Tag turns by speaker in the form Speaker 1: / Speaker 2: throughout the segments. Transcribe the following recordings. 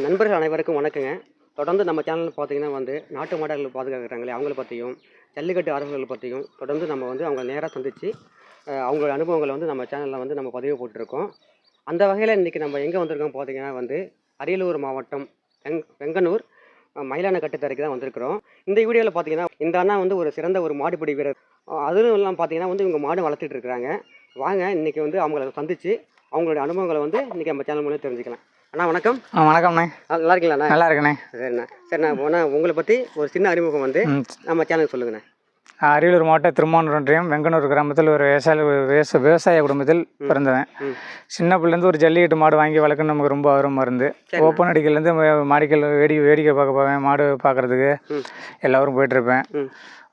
Speaker 1: நண்பர்கள் அனைவருக்கும் வணக்கங்க. தொடர்ந்து நம்ம சேனல்ல பார்த்தீங்கன்னா நாட்டு மாடுகள் பாதுகாக்கிறாங்களே அவங்கள பற்றியும், ஜல்லிக்கட்டு அரசர்கள் பற்றியும் தொடர்ந்து நம்ம அவங்கள நேராக சந்தித்து அவங்களோட அனுபவங்களை நம்ம சேனலில் நம்ம பதிவு போட்டிருக்கோம். அந்த வகையில் இன்றைக்கி நம்ம எங்கே வந்திருக்கோம் பார்த்தீங்கன்னா அரியலூர் மாவட்டம் வெங்கனூர் மயிலான கட்டுத்தரைக்கு தான் வந்திருக்கிறோம். இந்த வீடியோவில் பார்த்தீங்கன்னா இந்த அண்ணா ஒரு சிறந்த ஒரு மாடுபிடி வீரர். அதுவும் இல்லாமல் பார்த்தீங்கன்னா இவங்க மாடு வளர்த்துட்டு இருக்கிறாங்க. வாங்க இன்றைக்கி அவங்கள சந்தித்து அவங்களோட அனுபவங்களை இன்றைக்கி நம்ம சேனல் மூலம் தெரிஞ்சுக்கலாம். அண்ணா வணக்கம்.
Speaker 2: வணக்கம்ண்ணே.
Speaker 1: நல்லா இருக்கீங்களாண்ணா?
Speaker 2: நல்லா இருக்கண்ணே.
Speaker 1: சரிண்ணா உங்களை பற்றி ஒரு சின்ன அறிமுகம் நம்ம சேனலுக்கு சொல்லுங்கண்ணே.
Speaker 2: அரியலூர் மாவட்டம் திருமானூர் ஒன்றியம் வெங்கனூர் கிராமத்தில் ஒரு விவசாய குடும்பத்தில் பிறந்தவன். சின்ன பிள்ளைலேருந்து ஒரு ஜல்லிக்கட்டு மாடு வாங்கி வளர்க்கணும்னு நமக்கு ரொம்ப ஆர்வமாக இருந்து ஓப்பன் அடிக்கலேருந்து மாடிக்கல் வேடிக்கை பார்க்க போவேன். மாடு பார்க்குறதுக்கு எல்லோரும் போயிட்டுருப்பேன்.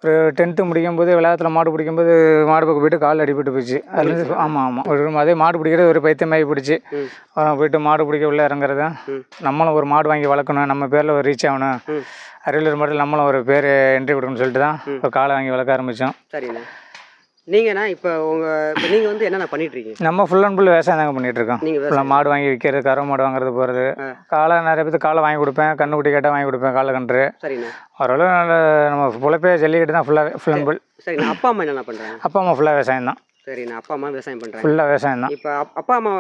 Speaker 2: ஒரு 10th முடிக்கும்போது விளையாட்டில் மாடு பிடிக்கும்போது மாடு பக்கம் போய்ட்டு கால் அடிபட்டு போச்சு. அதுலேருந்து ஆமாம் அதே மாடு பிடிக்கிறது ஒரு பைத்தியமாகி பிடிச்சி அப்புறம் போய்ட்டு மாடு பிடிக்க உள்ள இறங்குறது. நம்மளும் ஒரு மாடு வாங்கி வளர்க்கணும், நம்ம பேரில் ஒரு ரீச் ஆகணும், அரியலூர் மாட்டில் நம்மளும் ஒரு பேர் என்ட்ரி கொடுக்கணும்னு சொல்லிட்டு தான் இப்போ காலை வாங்கி வளர்க்க ஆரம்பித்தோம்.
Speaker 1: சரிண்ணா. நீங்கண்ணா இப்போ நீங்கள் என்னென்ன பண்ணிட்டுருக்கீங்க?
Speaker 2: நம்ம ஃபுல் அண்ட் ஃபுல் விவசாயம் தாங்க பண்ணிகிட்ருக்கோம். நீங்கள் மாடு வாங்கி விற்கிறது, கறவை மாடு வாங்குறது, போகிறது. காலை நிறைய பேருக்கு காலை வாங்கி கொடுப்பேன், கண்ணுக்குட்டி கேட்டால் வாங்கி கொடுப்பேன், காலை கன்று.
Speaker 1: சரிண்ணா.
Speaker 2: ஓரளவு நல்ல நம்ம பொழைப்பே ஜல்லிக்கட்டு தான் ஃபுல் அண்ட் ஃபுல்.
Speaker 1: சரிண்ணா. அப்பா அம்மா என்னென்ன பண்ணுறாங்க?
Speaker 2: அப்பா அம்மா ஃபுல்லாக விவசாயம் தான்.
Speaker 1: சரிண்ணா. அப்பா அம்மா விவசாயம் பண்ணுறாங்க.
Speaker 2: ஃபுல்லாக விவசாயம் தான்.
Speaker 1: இப்போ அப்பா அம்மா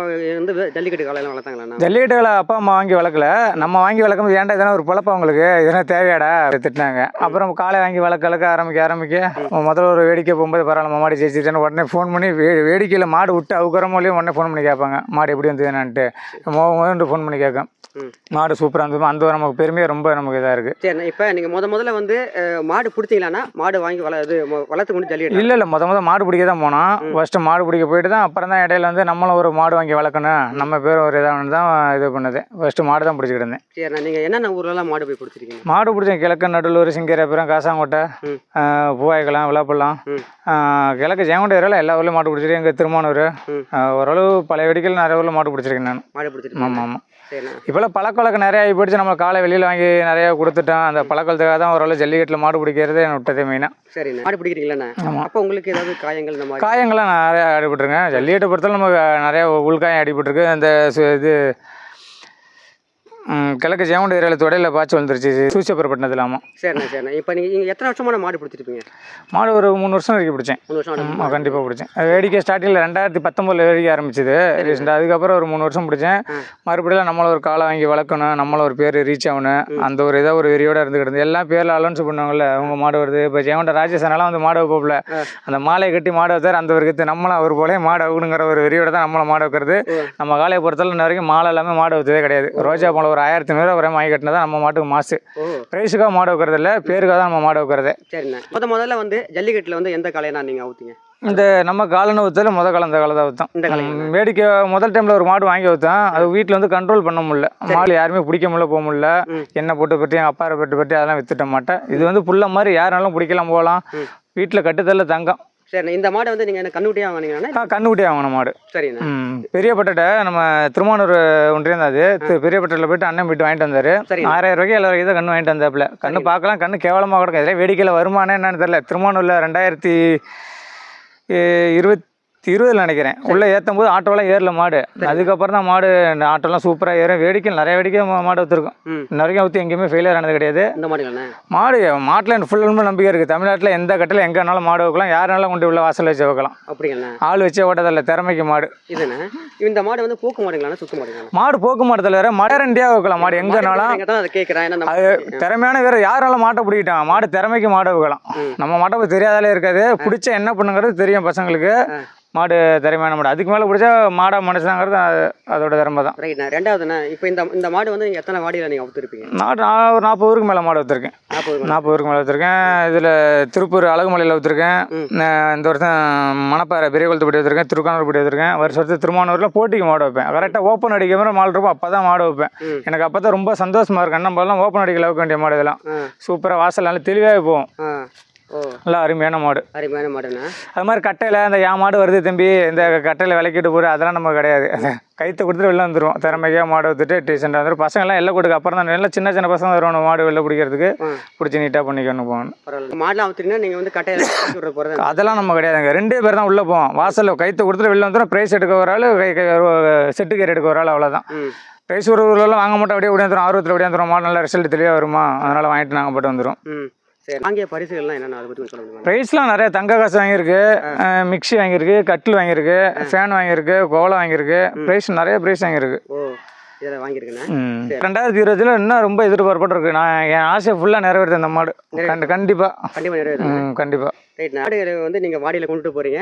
Speaker 1: ஜல்லிக்கட்டு காலையெல்லாம் வளர்த்தாங்களா?
Speaker 2: ஜல்லிக்கட்டு காலை அப்பா அம்மா வாங்கி வளர்க்கல, நம்ம வாங்கி வளர்க்கும்போது ஏன்டா இதெல்லாம் ஒரு பொழப்பா அவங்களுக்கு, இதெல்லாம் தேவையாடா திட்டினாங்க. அப்புறம் காலை வாங்கி வளர்க்க ஆரம்பிக்க முதல்ல ஒரு வேடிக்கை போகும்போது பரவாயில்ல மாடி ஜெயிச்சிட்டேன்னு உடனே ஃபோன் பண்ணி வேடிக்கையில் மாடு விட்டு அவுக்கிறமோலையும் உடனே ஃபோன் பண்ணி கேட்பாங்க மாடு எப்படி வந்தது என்னான்ட்டு. முதல்ல ஃபோன் பண்ணி கேட்கும் மாடு சூப்பராக இருந்தது. அந்த நமக்கு பெருமையாக ரொம்ப நமக்கு இதாக இருக்குது.
Speaker 1: சரிண்ணா. இப்போ நீங்கள் முதல்ல மாடு பிடிச்சிங்களாண்ணா? மாடு வாங்கி வளர்த்து கொண்டு ஜல்லிக்கட்டு?
Speaker 2: இல்லை மாடு பிடிக்க தான் போனோம். ஃபஸ்ட்டு மாடு பிடிக்க போயிட்டு தான் அப்புறம் தான் இடையில நம்மளும் ஒரு மாடு வாங்கி வளர்க்கணும், நம்ம பேர் ஒரு இதாக தான் இது பண்ணது. ஃபஸ்ட்டு மாடு தான் பிடிச்சிக்கிட்டு இருந்தேன்.
Speaker 1: சரிண்ணா. நீங்கள் என்னென்ன ஊர்லலாம் மாடு போய் பிடிச்சிருக்கீங்க?
Speaker 2: மாடு பிடிச்சேன் கிழக்கு நடுலூர், சிங்கராபுரம், காசாங்கோட்டை, பூவாய்க்குளம், விளாப்பள்ளம், கிழக்கு ஜெயங்கொண்ட ஏரியாவில் எல்லா ஊர்லேயும் மாடு பிடிச்சிருக்கேன். எங்கள் திருமானூர் ஓரளவு பழைய வெடிக்கல் நிறைய ஊரில் மாடு பிடிச்சிருக்கேன் நான்.
Speaker 1: மாடு பிடிச்சிருக்கேன்.
Speaker 2: ஆமாம். இப்போல்லாம் பழக்கவழக்கம் நிறையா ஆகி போயிடுச்சு. நம்ம காலை வெளியில் வாங்கி நிறையா கொடுத்துட்டோம். அந்த பழக்கத்துக்காக தான் ஓரளவு ஜல்லிக்கட்டில் மாடு பிடிக்கிறது என்ன விட்டதே மெயினாக.
Speaker 1: சரி. மாடு பிடிக்கிறீங்களா? ஆமாம். அப்போ உங்களுக்கு ஏதாவது காயங்கள்? நம்ம
Speaker 2: காயங்கள்லாம் நிறையா அடிபட்டுருங்க. ஜல்லிக்கட்டை பொறுத்தவரை நமக்கு நிறையா உள்காயம் அடிபட்டுருக்கு. அந்த இது கிழக்கு ஜெயங்கொண்ட ஏரியாவில் தொடையில் பாய்ச்சி வந்துருச்சு, சூச்சப்பரப்பட்டினது இல்லாமல்.
Speaker 1: சரிண்ணா. இப்போ நீங்கள் எத்தனை வருஷமான மாடு பிடிச்சிருப்பீங்க?
Speaker 2: மாடு ஒரு 3 வருஷம் வரைக்கும் பிடிச்சேன்.
Speaker 1: 3 வருஷம்
Speaker 2: கண்டிப்பாக பிடிச்சேன். வேடிக்கை ஸ்டார்டிங்கில் 2019 வேடிக்கை ஆரம்பிச்சிது ரீசெண்டாக. அதுக்கப்புறம் ஒரு 3 வருஷம் பிடிச்சேன். மறுபடியும் நம்மளை ஒரு காலை வாங்கி வளர்க்கணும், நம்மளை ஒரு பேர் ரீச் ஆகணும், அந்த ஒரு இதாக ஒரு வெறியோடு இருந்துக்கிட்டு எல்லாம் பேரில் அலௌன்ஸ் பண்ணுவாங்கல்ல. அவங்க மாடு வருது. இப்போ ஜெயங்கொண்ட ராஜேஷனெல்லாம் மாடு வைப்போம்ல, அந்த மாலையை கட்டி மாடு வைத்தார். அந்த ஒரு கற்று நம்மளும் அவர் போலே மாடு வைக்கணுங்கிற ஒரு வெறியோட தான் நம்மளை மாடு வைக்கிறது. நம்ம காலையை பொறுத்தவரை இன்ன வரைக்கும் மாலை எல்லாமே மாடு வைத்ததே கிடையாது. ரோஜா பழம் ஒரு 1500 ரூபா வாங்கி கட்டினா தான் நம்ம மாட்டுக்கு மாசு. பிரைஸுக்காக மாடு வைக்கிறது இல்லை, பேருக்காக தான் நம்ம மாடு வைக்கிறது.
Speaker 1: சரிண்ணா. முதல்ல ஜல்லிக்கட்டில் எந்த காலையை நீங்கள் அவுத்தீங்க?
Speaker 2: இந்த நம்ம காலன்னு ஊற்றல காலம் இந்த காலை தான் ஊற்றோம். வேடிக்கை முதல் டைமில் ஒரு மாடு வாங்கி ஊற்றோம். அது வீட்டில் கண்ட்ரோல் பண்ண முடியல. மாடு யாருமே பிடிக்க முடியல, போக முடியல. எண்ணெய் போட்டு பற்றி அப்பாரை பற்றி அதெல்லாம் வித்துட்ட மாட்டேன். இது புள்ள மாதிரி யாருனாலும் பிடிக்கலாம், போகலாம். வீட்டில் கட்டுத்தல தங்கம்.
Speaker 1: சரி. இந்த மாடு நீங்கள் என்ன கண்ணுக்குட்டியாக வாங்கினீங்கன்னா?
Speaker 2: கண்ணுக்குட்டியாக வாங்கின மாடு.
Speaker 1: சரிண்ணா.
Speaker 2: பெரியப்பட்ட நம்ம திருமானூர் ஒன்றியம் தான் அது. பெரியப்பட்டில் போயிட்டு அண்ணன் போயிட்டு வாங்கிட்டு வந்தார். 6000 ரூபாய்க்கு 7 தான் கண்ணு வாங்கிட்டு வந்தாப்புல. கண்ணு பார்க்கலாம், கண்ணு கேவலமாக கிடக்கும். இதெல்லாம் வேடிக்கையில் வருமானம் என்னன்னு தெரியல. திருமானூரில் 2020 நினைக்கிறேன் உள்ள ஏற்றும் போது ஆட்டோலாம் ஏறல மாடு. அதுக்கப்புறம் தான் மாடு ஆட்டோலாம் சூப்பராக ஏறும். வேடிக்கை நிறைய வேடிக்கை மாடு ஊற்றுருக்கும். இன்ன வரைக்கும் ஊற்றி எங்கேயுமே ஃபெயிலியர் ஆனது கிடையாது. இந்த மாட்டில் எனக்கு ஃபுல் அண்ட் நம்பிக்கை இருக்குது. தமிழ்நாட்டில் எந்த கட்டில் எங்கேனாலும் மாடு வைக்கலாம், யாருனாலும் கொண்டு உள்ள வாசல் வச்சு வைக்கலாம்.
Speaker 1: அப்படிங்களா?
Speaker 2: ஆள் வச்சே ஓட்டதில்லை, திறமைக்கு மாடு.
Speaker 1: இதுண்ணா இந்த மாடு போக்கு மாடுங்களா சுத்த மாடுங்களா?
Speaker 2: மாடு போக்கு மாடுதல் வேறு, மடரண்டியாக வைக்கலாம் மாடு எங்கேனாலும்.
Speaker 1: கேட்குறேன்.
Speaker 2: அது திறமையான வேறு யாராலும் மாட்டை பிடிக்கிட்டான். மாடு திறமைக்கு மாடு வைக்கலாம். நம்ம மாட்டை தெரியாதாலே இருக்காது. பிடிச்ச என்ன பண்ணுங்கிறது தெரியும் பசங்களுக்கு. மாடு திறமையான மாடு. அதுக்கு மேலே பிடிச்சா மாடா மனுஷனாங்கிறது அதோட திறமை தான்.
Speaker 1: ரைட்ண்ணா. ரெண்டாவதுண்ணா இப்போ இந்த மாடு நீங்கள் எத்தனை வாடியில் நீங்கள் அவுத்துருப்பீங்க?
Speaker 2: நான் ஒரு 40 ஊருக்கு மேலே மாடு ஊற்றுருக்கேன். 40 ஊருக்கு மேலே ஊற்றுருக்கேன். இதில் திருப்பூர் அழகுமலையில் ஊற்றுருக்கேன். இந்த வருஷம் மணப்பாறை பெரிய குளத்துப்படி ஊற்றுருக்கேன், திருக்கானூர் படி ஊற்றுருக்கேன். வருஷத்து திருமானூரில் போட்டிக்கு மாடு வைப்பேன். கரெக்டாக ஓப்பன் அடிக்கிற மாதிரி மாடு இருக்கும். அப்போ தான் மாடு வைப்பேன். எனக்கு அப்போ தான் ரொம்ப சந்தோஷமாக இருக்கும். அண்ணன் பாலாம் ஓப்பன் அடிக்கல வைக்க வேண்டிய மாடு. இதெல்லாம் சூப்பராக வாசல் நல்லா தெளிவாக போகும். நல்லா அருமையான மாடு.
Speaker 1: அருமையான மாடுண்ணா.
Speaker 2: அது மாதிரி கட்டையில் இந்த மாடு வருது தம்பி, இந்த கட்டையில் விளக்கிட்டு போடு, அதெல்லாம் நம்ம கிடையாது. கைத்தை கொடுத்துட்டு வெளில வந்துடுவோம். திறமையாக மாடு ஊற்றுட்டு டீசெண்டாக வந்துடும். பசங்கள்லாம் எல்லாம் கொடுக்க அப்புறம் தான் எல்லாம் சின்ன சின்ன பசங்க வருவாங்க மாடு வெளில பிடிக்கிறதுக்கு. பிடிச்சி நீட்டாக பண்ணிக்கணும் போகணும்.
Speaker 1: மாடெலாம் ஊற்றுறீங்கன்னா நீங்கள் கட்டையில் போகிறது
Speaker 2: அதெல்லாம் நம்ம கிடையாதுங்க. 2 பேர் தான் உள்ளே போவோம். வாசலில் கைத்தை கொடுத்துட்டு வெளில வந்துடும். ப்ரைஸ் எடுக்க ஒரு ஆள், செட்டு கேர் எடுக்க ஒரு ஆள், அவ்வளோதான். ப்ரைஸ் ஒரு ஊர்லலாம் வாங்க மாட்டோம், அப்படியே ஓடியாந்துரும், ஆர்வத்தில் ஓடியாந்துரும். மாடு நல்லா ரிசல்ட் தெளிவாக வருமா, அதனால் வாங்கிட்டு நாங்கள் போட்டு வந்துடும்.
Speaker 1: சரி, வாங்கிய பரிசுகள்லாம் என்னென்ன அதை பற்றி சொல்ல முடியுமா?
Speaker 2: ப்ரைஸ்லாம் நிறைய தங்க காசு வாங்கியிருக்கு, மிக்ஸி வாங்கியிருக்கு, கட்டில் வாங்கியிருக்கு, ஃபேன் வாங்கியிருக்கு, கோலை வாங்கியிருக்கு. ப்ரைஸ் நிறைய ப்ரைஸ் வாங்கியிருக்கு.
Speaker 1: ஓ, இதெல்லாம் வாங்கியிருக்கேன்.
Speaker 2: 2020 இன்னும் ரொம்ப எதிர்பார்ப்பட்டு நான் என் ஆசை ஃபுல்லாக நிறைவேறுது இந்த மாடு. கண்டிப்பாக
Speaker 1: நிறைவேறுது.
Speaker 2: கண்டிப்பாக.
Speaker 1: ரைட். நாடு வந்து நீங்கள் வாடியில் கொண்டுட்டு போகிறீங்க,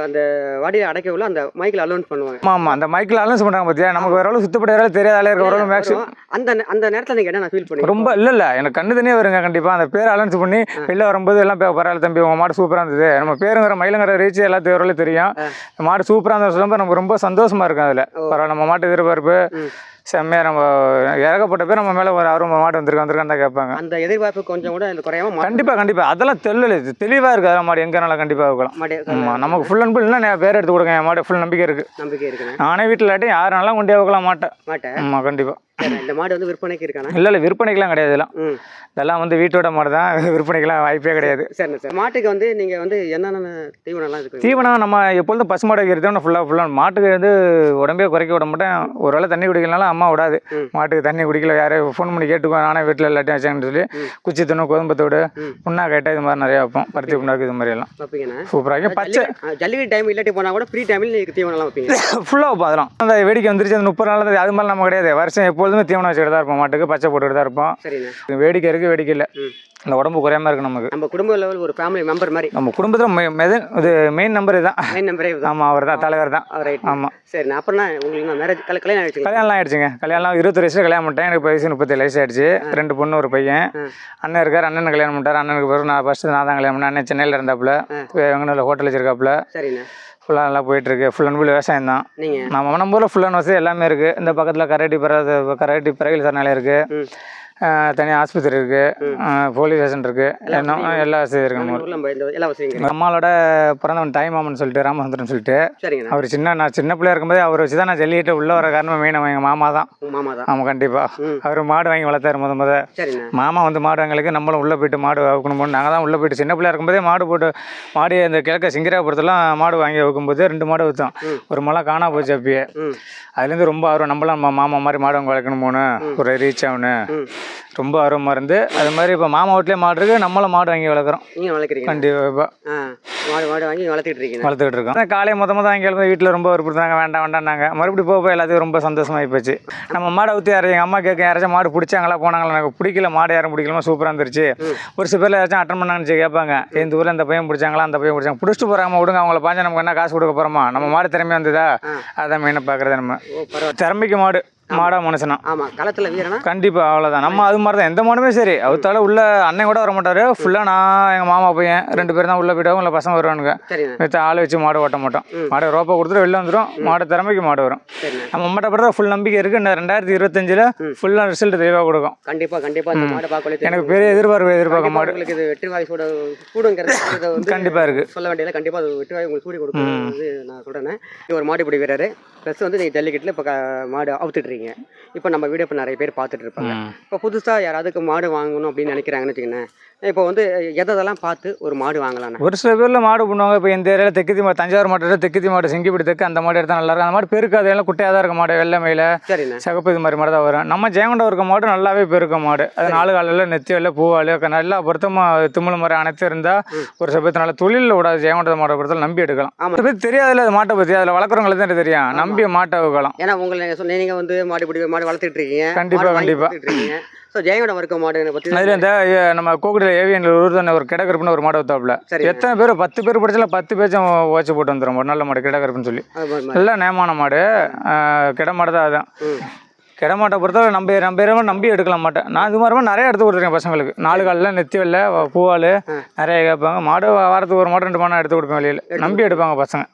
Speaker 1: அந்த வாடியில் அடைக்கவுள்ள அந்த மைக்கில் அலௌன்ஸ் பண்ணுவாங்க.
Speaker 2: ஆமாம், அந்த மைக்கில் அலௌன்ஸ் பண்ணுறாங்க பார்த்தியா, நமக்கு ஓரளவு சுத்தப்படையாலும் தெரியாதாலே இருக்க ஓரளவு மேக்ஸிமம்.
Speaker 1: அந்த நேரத்தில் நீங்கள் என்ன ஃபீல் பண்ணி
Speaker 2: ரொம்ப இல்லை எனக்கு கண்ணு தனியாக வருங்க. கண்டிப்பாக அந்த பேர் அலௌன்ஸ் பண்ணி வெளில வரும்போது எல்லாம் பரவாயில்ல தம்பி, உங்கள் மாடு சூப்பராக இருந்தது, நம்ம பேருங்கிற மயிலுங்கிற ரீச் எல்லாத்தையும் ஓரளவு தெரியும். மாடு சூப்பராக இருந்த சொல்லும்போது நமக்கு ரொம்ப சந்தோஷமாக இருக்கும். அதில் பரவாயில்ல, நம்ம மாட்டு எதிர்பார்ப்பு செம்மையாக, நம்ம இறக்கப்பட்ட பேர் நம்ம மேலே ஒரு 6 மாடு வந்திருக்கான்னு தான் கேட்பாங்க.
Speaker 1: அந்த எதிர்பார்ப்பு கொஞ்சம் கூட குறையாம
Speaker 2: கண்டிப்பாக அதெல்லாம் தெளிவாக இருக்குது. அதெல்லாம் மாடு எங்கனால கண்டிப்பாக இருக்கலாம். ஆமாம், நமக்கு ஃபுல் அண்ட் ஃபுல் இல்லை பேர் எடுத்து கொடுங்க, என் மாடு ஃபுல் நம்பிக்கை இருக்குது. நானே வீட்டில் இல்லாட்டி யாருனாலும் கொண்டே வைக்கலாம் மாட்டேன். ஆமாம், கண்டிப்பாக.
Speaker 1: இந்த மாடு வந்து விற்பனைக்கு இருக்கானா?
Speaker 2: இல்லை விற்பனைக்கெலாம் கிடையாது. இதெல்லாம் வந்து வீட்டோட மாடு தான், விற்பனைக்கெலாம் வாய்ப்பே கிடையாது.
Speaker 1: சரி சார். மாட்டுக்கு வந்து நீங்கள் வந்து என்னென்ன தீவனம்லாம் இருக்குது?
Speaker 2: தீவனம் நம்ம எப்பொழுதும் பசு மாடு வைக்கிறதோட ஃபுல்லாக மாட்டுக்கு வந்து உடம்பே குறைக்க விட மாட்டேன். ஒரு வேளை தண்ணி குடிக்கலனாலும் அம்மா விடாது. மாட்டுக்கு தண்ணி குடிக்கல, யாரும் ஃபோன் பண்ணி கேட்டுக்குவோம், நானே வீட்டில் எல்லாத்தையும் வச்சாங்கன்னு சொல்லி குச்சி தண்ணு, கோதும்பத்தோடு, புண்ணா கேட்டால் இது மாதிரி நிறையா வைப்போம். பருத்தி புண்ணாக்கு இது மாதிரி எல்லாம்
Speaker 1: வைப்பீங்கண்ணா?
Speaker 2: சூப்பராக. பச்சை
Speaker 1: ஜல்லிக்கட்டு டைம் இல்லாட்டி போனால் கூட ஃப்ரீ டைமில் நீங்கள் தீவனம்லாம் வைப்பீங்க?
Speaker 2: ஃபுல்லாக வைப்போம். அதெல்லாம் அந்த வேடிக்கை வந்துருச்சு, அந்த 30 நாள் அது மாதிரி நம்ம கிடையாது. வருஷம் எப்பொழுதுமே தீவனம் வச்சுட்டு தான் இருப்போம், மாட்டுக்கு பச்சை போட்டுக்கிட்டு தான் இருப்போம்.
Speaker 1: சரிண்ணா.
Speaker 2: வேடிக்கை இருக்குது, வேடிக்கை இல்லை, இந்த உடம்பு குறையாம இருக்கு நமக்கு.
Speaker 1: நம்ம குடும்ப லெவல் ஒரு ஃபேமிலி மெம்பர் மாதிரி.
Speaker 2: நம்ம குடும்பத்தில் இது மெயின் நம்பர் இதுதான். ஆமாம், அவர் தான் தலைவர் தான். ஆமாம்.
Speaker 1: சரி, அப்புறம் உங்களுக்கு மேரேஜ் கல்யாணம் ஆயிடுச்சு?
Speaker 2: கல்யாணம் ஆயிடுச்சுங்க. கல்யாணம் 21 வயசுல கல்யாணம் பண்ணிட்டேன். எனக்கு வயசு 37 வயசு ஆயிடுச்சு. 2 பொண்ணு, ஒரு பையன். அண்ணன் இருக்கார், அண்ணன் கல்யாணம் பண்ணிட்டார். அண்ணனுக்கு பிறகு நான் தான் கல்யாணம் பண்ணேன். அண்ணன் சென்னையில் இருந்தாப்புல, எங்கன்னு ஹோட்டல் வச்சிருக்காப்புல.
Speaker 1: சரிண்ணா.
Speaker 2: ஃபுல்லாக நல்லா போயிட்டுருக்கு. ஃபுல் அண்ட் ஃபுல் விவசாயம் தான். நம்ம மனம்பூரில் ஃபுல் அண்ட் வசதி எல்லாமே இருக்குது. இந்த பக்கத்தில் கரையாட்டி பிறகு சரணாலயம் இருக்குது, தனியாக ஆஸ்பத்திரி இருக்குது, போலீஸ் ஸ்டேஷன் இருக்குது, இன்னும் எல்லா வசதி இருக்குது. நம்மளோட பிறந்தவன் தாய்மாமன் சொல்லிட்டு ராமச்சந்திரன் சொல்லிட்டு, அவர் நான் சின்ன பிள்ளையா இருக்கும்போது அவர் வச்சு தான் நான் ஜல்லிக்கிட்டு உள்ளே வர காரணம் மெயின் எங்கள் மாமா தான். ஆமாம், கண்டிப்பாக. அவர் மாடு வாங்கி வளர்த்தாரு முத. மாமா வந்து மாடு வாங்கலுக்கு நம்மளும் உள்ளே போயிட்டு மாடு வைக்கணும். நாங்கள் தான் உள்ளே போயிட்டு சின்ன பிள்ளையா இருக்கும்போதே மாடு இந்த கிழக்க சிங்கிராபுரத்துலாம் மாடு வாங்கி வைக்கும்போது 2 மாடு வைத்தோம். ஒரு மலை காணா போச்சு அப்பயே. அதுலேருந்து ரொம்ப ஆர்வம், நம்மளாம் மாமா மாதிரி மாடு வாங்கி வளர்க்கணுமோன்னு, ஒரு ரீச் ஆகணும், ரொம்ப ஆர்வமாக இருந்து அது மாதிரி இப்போ மாமா வீட்லேயே மாடு இருக்குது, நம்மளும் மாடு வாங்கி வளர்க்குறோம்.
Speaker 1: நீங்கள் வளர்க்குறீங்க?
Speaker 2: கண்டிப்பாக
Speaker 1: மாடு வாங்கி வளர்த்துக்கிட்டு இருக்கோம்.
Speaker 2: காலையை மொத்தமாக வாங்கி வீட்டில் ரொம்ப விருப்பத்தாங்க, வேண்டாம்னாங்க. மறுபடியும் போக எல்லாத்தையும் ரொம்ப சந்தோஷமாகி போச்சு. நம்ம மாடை ஊற்றி எங்கள் அம்மா கேட்க, யாராச்சும் மாடு பிடிச்சாங்களா போனாங்களா, எனக்கு பிடிக்கல மாடு, யாரும் பிடிக்கலாமா, சூப்பராக இருந்துருச்சு. ஒரு சில பேர் யாராச்சும் அட்டன் பண்ணாங்கன்னு கேட்பாங்க, இந்த ஊரில் இந்த பையன் பிடிச்சாங்களா, அந்த பையன் பிடிச்சாங்க, பிடிச்சிட்டு போகிறாங்க விடுங்க, அவங்கள பாஞ்சா நமக்கு என்ன காசு கொடுக்க போகிறோமா, நம்ம மாடு திறமையாக வந்ததா, அதான் மெயினாக பார்க்குறது. நம்ம திறமைக்கு மாடா மனுஷனா.
Speaker 1: ஆமாம், களத்தில் வீரனா
Speaker 2: கண்டிப்பாக. அவ்வளோதான். நம்ம அது மாதிரி தான் எந்த மாடுமே சரி. அவத்தால உள்ள அண்ணன் கூட வர மாட்டார். ஃபுல்லாக நான் எங்கள் மாமா பையன் 2 பேர் தான் உள்ளே போய்ட்டாவும், இல்லை பசங்க வருவானுங்க. மற்ற ஆள் வச்சு மாடு ஓட்ட மாட்டோம். மாடு ரோப்பை கொடுத்துட்டு வெளில வந்துடும். மாடு திறமைக்கு மாடு வரும். நம்ம அம்மாட்ட படுறதா ஃபுல் நம்பிக்கை இருக்குது. இந்த 2025 ஃபுல்லாக ரிசல்ட் தெளிவாக கொடுக்கும்.
Speaker 1: கண்டிப்பாக.
Speaker 2: எனக்கு பெரிய எதிர்பார்க்க மாடு
Speaker 1: வெற்றி வாய் சூடுங்கிறது
Speaker 2: கண்டிப்பாக இருக்குது.
Speaker 1: சொல்ல வேண்டியதில்லை. கண்டிப்பாக அது வெற்றி வாய் உங்களுக்கு சூடி கொடுக்கும் நான் சொல்கிறேன். ஒரு மாடு இப்படி வீரர் ப்ளஸ் வந்து நீங்கள் ஜல்லிக்கட்டில் இப்போ மாடு அவுத்துட்றீங்க. இப்போ நம்ம வீடியோ இப்போ நிறைய பேர் பார்த்துட்டு இருப்பாங்க. இப்போ புதுசாக யாராவதுக்கு மாடு வாங்கணும் அப்படின்னு நினைக்கிறாங்கன்னு வச்சுக்கோங்க. இப்போ வந்து எதெல்லாம் பார்த்து ஒரு மாடு வாங்கலாம்?
Speaker 2: ஒரு சில பேரில் மாடு பண்ணுவாங்க. இப்போ இந்த ஏரியாவில் தெக்குத்தி மாடு, தஞ்சாவூர் மாடு, தெக்குத்தி மாடு, சிங்கிப்படி தெற்கு, அந்த மாடு எடுத்தால் நல்லா இருக்கும். அந்த மாடு பெருக்காது, எல்லாம் குட்டையாக தான் இருக்க மாடு, வெள்ளை மயில, சிகப்பு, இது மாதிரி தான் வரும். நம்ம ஜெயங்கொண்டம் இருக்க மாடு நல்லாவே பெருக்க மாடு. அது 4 காலில் நெத்தி வெள்ளை பூவாள் நல்லா பொருத்தமாக திமுள் மாதிரி அனைத்து இருந்தால் ஒரு சில பேர் நல்ல தொழிலில் விடாது. ஜெயங்கொண்ட மாட்டை பொறுத்தாலும் நம்பி எடுக்கலாம். ஆமாம், பேர் தெரியாதுல்ல அது மாட்டை பற்றி, அதில் வளர்க்குறவங்களுக்கு தான் தெரியும். நம்பி மாட்டை வைக்கலாம்.
Speaker 1: ஏன்னா உங்களை நீங்கள் வந்து மாடு வளர்த்துட்டு இருக்கீங்க.
Speaker 2: கண்டிப்பாக.
Speaker 1: ஸோ ஜெயங்கொண்டம் இருக்க மாடு பற்றி
Speaker 2: அதில் இந்த நம்ம கோக்குடியில் ஏவியன் ஒரு கிடக்கருப்புன்னு ஒரு மாடு வைத்தாப்புல. எத்தனை பேர் 10 பேர் படிச்சாலும் 10 பேச்சும் ஓச்சு போட்டு வந்துடும். ஒரு நல்ல மாடு கிடக்கருப்புன்னு சொல்லி நல்லா நேமான மாடு, கிட மாடு தான். அதுதான் கிடமாட்டை பொறுத்தவரை நம்பி எடுக்கலாம் மாட்டேன். நான் இது மாதிரி நிறைய எடுத்து கொடுத்துருக்கேன் பசங்களுக்கு. 4 காலில் நெத்தி வெள்ளை பூவாள் நிறைய கேட்பாங்க. மாடு வாரத்துக்கு ஒரு மாடு 2 மாடு எடுத்து கொடுப்பேன். வெளியில் நம்பி எடுப்பாங்க பசங்க.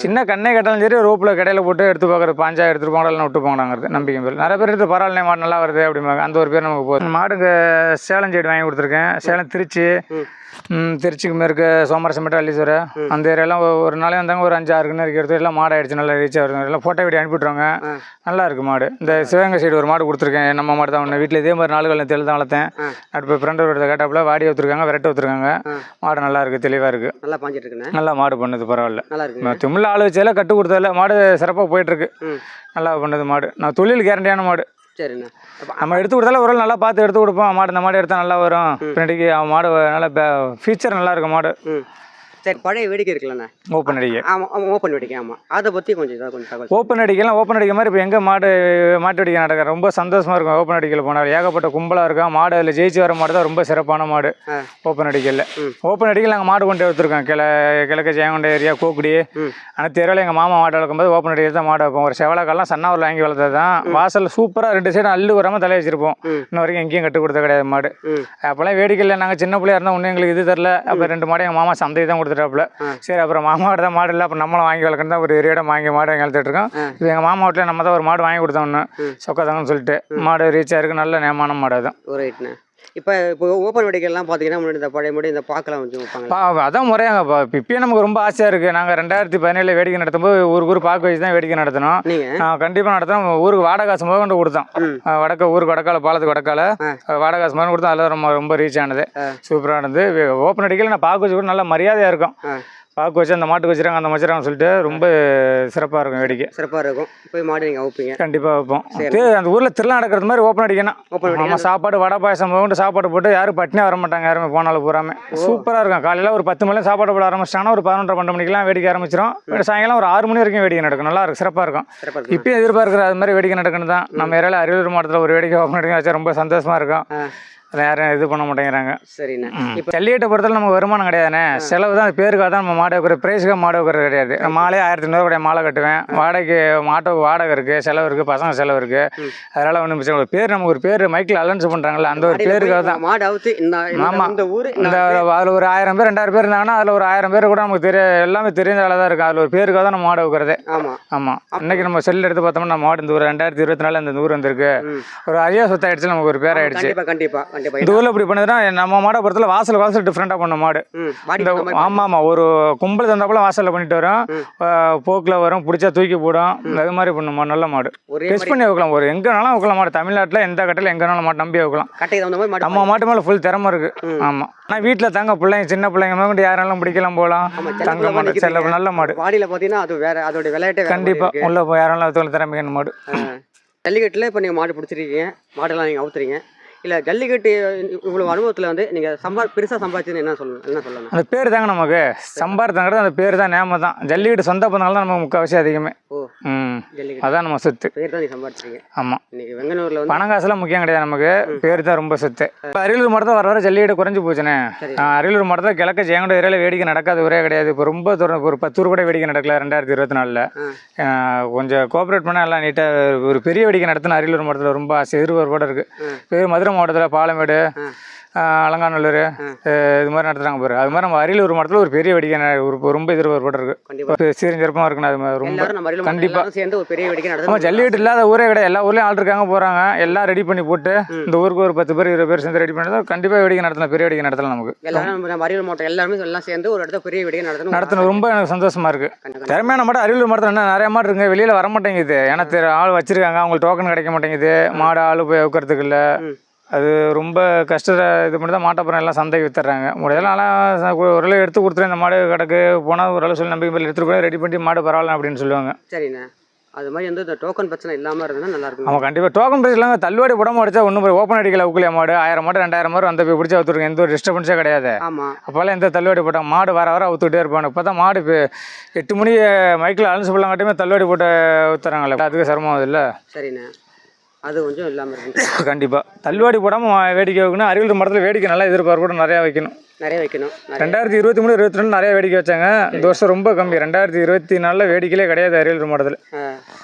Speaker 2: சின்ன கண்ணே கட்டாலும் சரி, ரோப்பில் கடையில் போட்டு எடுத்து பார்க்குறது, பாஞ்சா எடுத்துட்டு போனாலும் விட்டு போனாங்கிறது நம்பிக்கை பேர். நிறைய பேர் எடுத்து பரவாயில்ல மாடு நல்லா வருது அப்படிம்பாங்க. அந்த ஒரு பேர் நமக்கு போதும். மாடுங்க சேலம் சைடு வாங்கி கொடுத்துருக்கேன். சேலம், திருச்சி, திருச்சிக்கு மேற்கு சோமரசம்பேட்டை அள்ளீஸ்வரை அந்த ஏரியாலாம் ஒரு நாளே வந்தாங்க ஒரு 5-6 கன்று இருக்கிறது எல்லாம் மாடு ஆயிடுச்சு நல்லா ரீச் ஆகுது எல்லாம் ஃபோட்டோ வீடியோ அனுப்பிவிட்ருவாங்க நல்லா இருக்குது மாடு இந்த சிவகங்கை சைடு ஒரு மாடு கொடுத்துருக்கேன் நம்ம மாடு தான் ஒன்று வீட்டில் இதே மாதிரி 4 கன்று தெளிவு தான் வளர்த்தேன் இப்போ ஃப்ரெண்டு ஒரு கேட்டாப்புல வாடி ஊற்றுருக்காங்க விரட்ட ஊற்றுருக்காங்க மாடு நல்லா இருக்குது தெளிவாக இருக்குது
Speaker 1: நல்லா பாஞ்சிட்டு இருக்குண்ணே
Speaker 2: நல்லா மாடு பண்ணுது பரவாயில்ல
Speaker 1: நல்லா இருக்கு
Speaker 2: தமிழ் ஆள் வச்சால கட்டு கொடுத்ததில்ல மாடு சிறப்பாக போயிட்டுருக்கு நல்லா பண்ணுது மாடு நான் தொழில் கேரண்டியான மாடு
Speaker 1: சரிண்ணா
Speaker 2: நம்ம எடுத்து கொடுத்தாலும் ஒரு நல்லா பார்த்து எடுத்து கொடுப்போம் மாடு இந்த மாடு எடுத்தால் நல்லா வரும் பின்னாடிக்கு மாடு நல்லா ஃபீச்சர் நல்லா இருக்கும் மாடு
Speaker 1: சரி பழைய வேடிக்கை இருக்குல்லண்ணா
Speaker 2: ஓப்பன் அடிக்கை
Speaker 1: ஆமாம் ஓப்பன் வேடிக்கை ஆமாம் அதை பற்றி கொஞ்சம் இதாக கொஞ்சம் தகவல்
Speaker 2: ஓப்பன் அடிக்கலாம் ஓப்பன் அடிக்க மாதிரி இப்போ எங்கே மாட்டு வேடிக்கை நடக்கிற ரொம்ப சந்தோஷமாக இருக்கும் ஓப்பன் அடிக்கல போனால் ஏகப்பட்ட கும்பலாக இருக்கும் மாடு அதில் ஜெயிச்சு வர மாடு தான் ரொம்ப சிறப்பான மாடு ஓப்பன் அடிக்கல ஓப்பன் அடிக்கல நாங்கள் மாடு கொண்டு எடுத்துருக்கோம் கிழக்கு ஜெயங்கொண்ட ஏரியா கோக்குடி ஆனால் தெருவில் எங்கள் மாமா மாடு வளர்க்கும்போது ஓப்பன் அடிக்கிறது தான் மாடு வைப்போம் ஒரு செவலக்காலாம் சன்னாவூரில் வாங்கி வளர்த்தது தான் வாசல் சூப்பராக 2 சைடும் அள்ளு வராமல் தலை வச்சிருப்போம் இன்ன வரைக்கும் எங்கேயும் கட்டு கொடுத்த கிடையாது மாடு அப்போல்லாம் வேடிக்கையில் நாங்கள் சின்ன பிள்ளையா இருந்தால் ஒன்றும் எங்களுக்கு இது தெரில அப்போ 2 மாடு எங்கள் மாமா சந்தை தான் கொடுத்துட்டாப்புல சரி அப்புறம் மாமாவோட தான் மாடு இல்லை அப்போ நம்மளும் வாங்கி வளர்க்கணும் தான் ஒரு இடம் வாங்கி மாடு வாங்கி வளர்த்துட்டு இருக்கோம் இப்போ எங்கள் மாமா வீட்டில் நம்ம தான் ஒரு மாடு வாங்கி கொடுத்தோம்னு சொக்கதாங்கன்னு சொல்லிட்டு மாடு ரீச் ஆயிருக்கு நல்ல நேமான மாடு அதுதான்
Speaker 1: ரைட்ண்ணே இப்போ ஓப்பன் வேடிக்கைலாம் பார்த்தீங்கன்னா முன்னாடி இந்த பழைய முடி இந்த பாக்கெல்லாம் வச்சு வைப்பாங்க
Speaker 2: அதான் முறையாங்கப்பா இப்பயே நமக்கு ரொம்ப ஆசையாக இருக்குது நாங்கள் 2017 வேடிக்கை நடத்தும்போது ஊருக்கு பார்க்க வச்சு தான் வேடிக்கை நடத்தினோம் கண்டிப்பாக நடத்தினோம் ஊருக்கு வாடகை காசு முதல் கொண்டு கொடுத்தோம் ஊருக்கு வடக்கால பாலத்துக்கு வடக்கால வாடகை காசு முதல் கொடுத்தோம் அதில் ரொம்ப ரீச் ஆனது சூப்பராக இருந்தது ஓப்பன் அடிக்கல நான் பார்க்க வச்சு கூட நல்ல மரியாதையாக இருக்கும் பார்க்க வச்சு அந்த மாட்டுக்கு வச்சுருக்காங்க அந்த வச்சுருக்காங்கன்னு சொல்லிட்டு ரொம்ப சிறப்பாக இருக்கும் வேடிக்கை
Speaker 1: சிறப்பாக இருக்கும் போய் மாடு நீங்கள் வைப்பீங்க
Speaker 2: கண்டிப்பாக வைப்போம் அந்த ஊரில் திருவிழா நடக்கிறது மாதிரி ஓப்பன் அடிக்கணும் நம்ம சாப்பாடு வடை பாயசம் போட்டு சாப்பாடு போட்டு யாரும் பட்டினே வர மாட்டாங்க யாருமே போனாலும் பூராமே சூப்பராக இருக்கும் காலையில் ஒரு 10 மணிலாம் சாப்பாடு போட ஆரம்பிச்சிட்டாங்கன்னா ஒரு 11-12 மணிக்கெலாம் வேடிக்கை ஆரம்பிச்சிடும் சாயங்காலம் ஒரு 6 மணி வரைக்கும் வேடிக்கை நடக்கும் நல்லா இருக்கும் சிறப்பாக இருக்கும் இப்பயும் எதிர்பார்க்குற அது மாதிரி வேடிக்கை நடக்கணும் தான் நம்ம ஏரியாவில் அரியலூர் மாவட்டத்தில் ஒரு வேடிக்கை ஓப்பன் அடிக்க வச்சா ரொம்ப சந்தோஷமாக இருக்கும் அதை யாரும் இது பண்ண மாட்டேங்கிறாங்க
Speaker 1: சரிண்ணா
Speaker 2: இப்போ ஜல்லிக்கட்டை பொறுத்தவரை நமக்கு வருமானம் கிடையாதுண்ணே செலவு தான் பேருக்காக தான் நம்ம மாடு வைக்கிற ப்ரைஸுக்காக மாடு வைக்கிறது கிடையாது நான் மாலே 1500 கூட மாலை கட்டுவேன் வாடகைக்கு மாட்டோக்கு வாடகை இருக்குது செலவு இருக்குது பசங்க செலவு இருக்குது அதனால் ஒன்றும் பிரச்சனை பேர் நமக்கு ஒரு பேர் மைக்கில் அலன்ஸ் பண்ணுறாங்கல்ல அந்த ஒரு பேருக்காக தான்
Speaker 1: மாடு அவுத்து
Speaker 2: ஆமாம் இந்த அதில் ஒரு 1000 பேர் 2000 பேர் இருந்தாங்கன்னா அதில் ஒரு 1000 பேர் கூட நமக்கு எல்லாமே தெரிஞ்ச வேலை தான் இருக்குது அதில் ஒரு பேருக்காக தான் நம்ம மாடு வைக்கிறதே ஆமாம் இன்னைக்கு நம்ம செல் எடுத்து பார்த்தோம்னா நம்ம மாடு இந்த ஒரு 2024 அந்த ஊர் வந்திருக்கு ஒரு அரியா சொத்து ஆயிடுச்சு நமக்கு ஒரு பேர் ஆயிடுச்சு
Speaker 1: கண்டிப்பாக
Speaker 2: இந்த ஊரில் இப்படி பண்ணுதுன்னா நம்ம மாடை பொறுத்தல வாசல் டிஃப்ரெண்டாக பண்ண மாடு ஆமாம் ஒரு கும்பல் தந்தாப்புல வாசலில் பண்ணிட்டு வரும் போக்கில் வரும் பிடிச்சா தூக்கி போடும் அது மாதிரி பண்ணும் நல்ல மாடு டெஸ்ட் பண்ணி வைக்கலாம் ஒரு எங்கேனாலும் வைக்கலாம் மாடு தமிழ்நாட்டில் எந்த கட்டையில் எங்கேனாலும் மாடு நம்பி வைக்கலாம் நம்ம மாட்டு மேலே ஃபுல் திறமை இருக்கு ஆமாம் ஆனால் வீட்டில் தங்க பிள்ளைங்க சின்ன பிள்ளைங்க மேலே யாரெல்லாம் பிடிக்கலாம் போகலாம் தங்க மாடு செல்ல நல்ல மாடு
Speaker 1: வாடியில் பார்த்தீங்கன்னா அது வேற அதோட விளையாட்டு
Speaker 2: கண்டிப்பாக உள்ள யாரெல்லாம் திறமையான மாடு
Speaker 1: ஜல்லிக்கட்டில் இப்போ நீங்கள் மாடு பிடிச்சிருக்கீங்க மாடெல்லாம் நீங்கள் அவுத்துறீங்க இல்லை ஜல்லிக்கட்டு இவ்வளோ அனுபவத்தில் வந்து நீங்கள் பெருசாக சம்பாதிச்சதுன்னு என்ன சொல்லணும்
Speaker 2: அந்த பேர் தாங்க நமக்கு சம்பாதித்தாங்கிறது அந்த பேர் தான் நேம தான் ஜல்லிக்கட்டு சொந்த பண்ணாலும் தான் நமக்கு முக்கால்வாசி அதிகமே அதான் நம்ம சொத்து
Speaker 1: பேர் தான் நீங்கள் சம்பாதிச்சிருக்கீங்க
Speaker 2: ஆமாம்
Speaker 1: இன்னைக்கு வெங்கனூரில் வந்து
Speaker 2: பணம் காசுலாம் முக்கியம் கிடையாது நமக்கு பேர் தான் ரொம்ப சொத்து இப்போ அரியலூர் மாவட்டத்தில் வர ஜல்லிக்கட்டு குறைஞ்சி போச்சுண்ணே அரியலூர் மாவட்டத்தில் கிழக்கு ஜெயங்கொண்ட ஏரியாவில் வேடிக்கை நடக்காத ஒரே கிடையாது இப்போ ரொம்ப தூரம் ஒரு 10 ஊர் கூட வேடிக்கை நடக்கல 2024 கொஞ்சம் கோஆப்ரேட் பண்ணால் எல்லாம் நீட்டாக ஒரு பெரிய வேடிக்கை நடத்தின அரியலூர் மாவட்டத்தில் ரொம்ப எதிர்பார்ப்போட இருக்குது மதுரை மாவட்டத்தில் பாலமேடு அலங்காநல்லூர் இது மாதிரி நடத்துகிறாங்க பாரு அது மாதிரி நம்ம அரியலூர் மாவட்டத்தில் ஒரு பெரிய வேடிக்கை ரொம்ப எதிர்பார்ப்போட இருக்குது சீரஞ்சிறப்பாக இருக்குன்னு அது ரொம்ப கண்டிப்பாக
Speaker 1: சேர்ந்து ஒரு பெரிய வேடிக்கை
Speaker 2: நம்ம ஜல்லிக்கட்டு இல்லாத ஊரே கிடையாது எல்லா ஊர்லேயும் ஆள் இருக்காங்க போகிறாங்க எல்லாம் ரெடி பண்ணி போட்டு இந்த ஊருக்கு ஒரு 10 பேர் 20 பேர் சேர்ந்து ரெடி பண்ணி கண்டிப்பாக வேடிக்கை நடத்தலாம் பெரிய வேடிக்கை நடத்தலாம் நமக்கு
Speaker 1: எல்லாரும் அரியலூர் மாவட்டம் எல்லாருமே எல்லாம் சேர்ந்து ஒரு இடத்துல பெரிய வேடிக்கை நடத்தணும்
Speaker 2: ரொம்ப எனக்கு சந்தோஷமா இருக்குது திறமையான மாடு அரியலூர் மாவட்டத்தில் என்ன நிறைய மாடு இருக்குங்க வெளியில் வர மாட்டேங்குது ஏன்னா ஆள் வச்சிருக்காங்க அவங்களுக்கு டோக்கன் கிடைக்க மாட்டேங்குது மாடு ஆள் போய் வைக்கிறதுக்கு இல்லை அது ரொம்ப கஷ்டத்தை இது பண்ணி தான் மாட்டப்புறம் எல்லாம் சந்தைக்கு வித்துறாங்க முடியலாம் ஓரளவு எடுத்து கொடுத்துரு இந்த மாடு கிடக்கு போனால் ஓரளவு சொல்லி நம்பிக்கை மேலே எடுத்துகிட்டு போய் ரெடி பண்ணி மாடு பரவாயில்ல அப்படின்னு சொல்லுவாங்க
Speaker 1: சரிண்ணே அது மாதிரி வந்து இந்த டோக்கன் பிரச்சனை இல்லாமல் இருந்ததுன்னா நல்லா இருக்கும்
Speaker 2: ஆமாம் கண்டிப்பாக டோக்கன் பிரச்சனை இல்லாமல் தள்ளுவாடி போடாமல் அடிச்சா ஒன்றும் ஓப்பன் அடிக்கல உக்குலியா மாடு 1000 மாடு 2000 மாடு அந்த போய் பிடிச்சி அவுத்துருங்க எந்த ஒரு டிஸ்டர்பன்ஸே கிடையாது அப்போல்லாம் எந்த தள்ளுவாடி போட்டாங்க மாடு வர அவுத்துக்கிட்டே இருப்பாங்க இப்போ தான் மாடு இப்போ 8 மணி மைக்கில் அலன்ஸ் பிள்ளைங்காட்டியுமே தள்ளுவாடி போட்டு ஊற்றுறாங்களே அதுக்கு சிரமம் ஆகுது இல்லை
Speaker 1: சரிண்ணே அது கொஞ்சம் இல்லாமல் இருக்கு
Speaker 2: கண்டிப்பாக தள்ளுவாடி போடாமல் வேடிக்கை வைக்கணும் அரியலூர் மாவட்டத்தில் வேடிக்கை நல்லா எதிர்பார்ப்பு நிறையா வைக்கணும் 2023 22 நிறைய வேடிக்கை வச்சாங்க இந்த வருஷம் ரொம்ப கம்மி 2024 வேடிக்கையிலே கிடையாது அரியலூர் மாவட்டத்தில்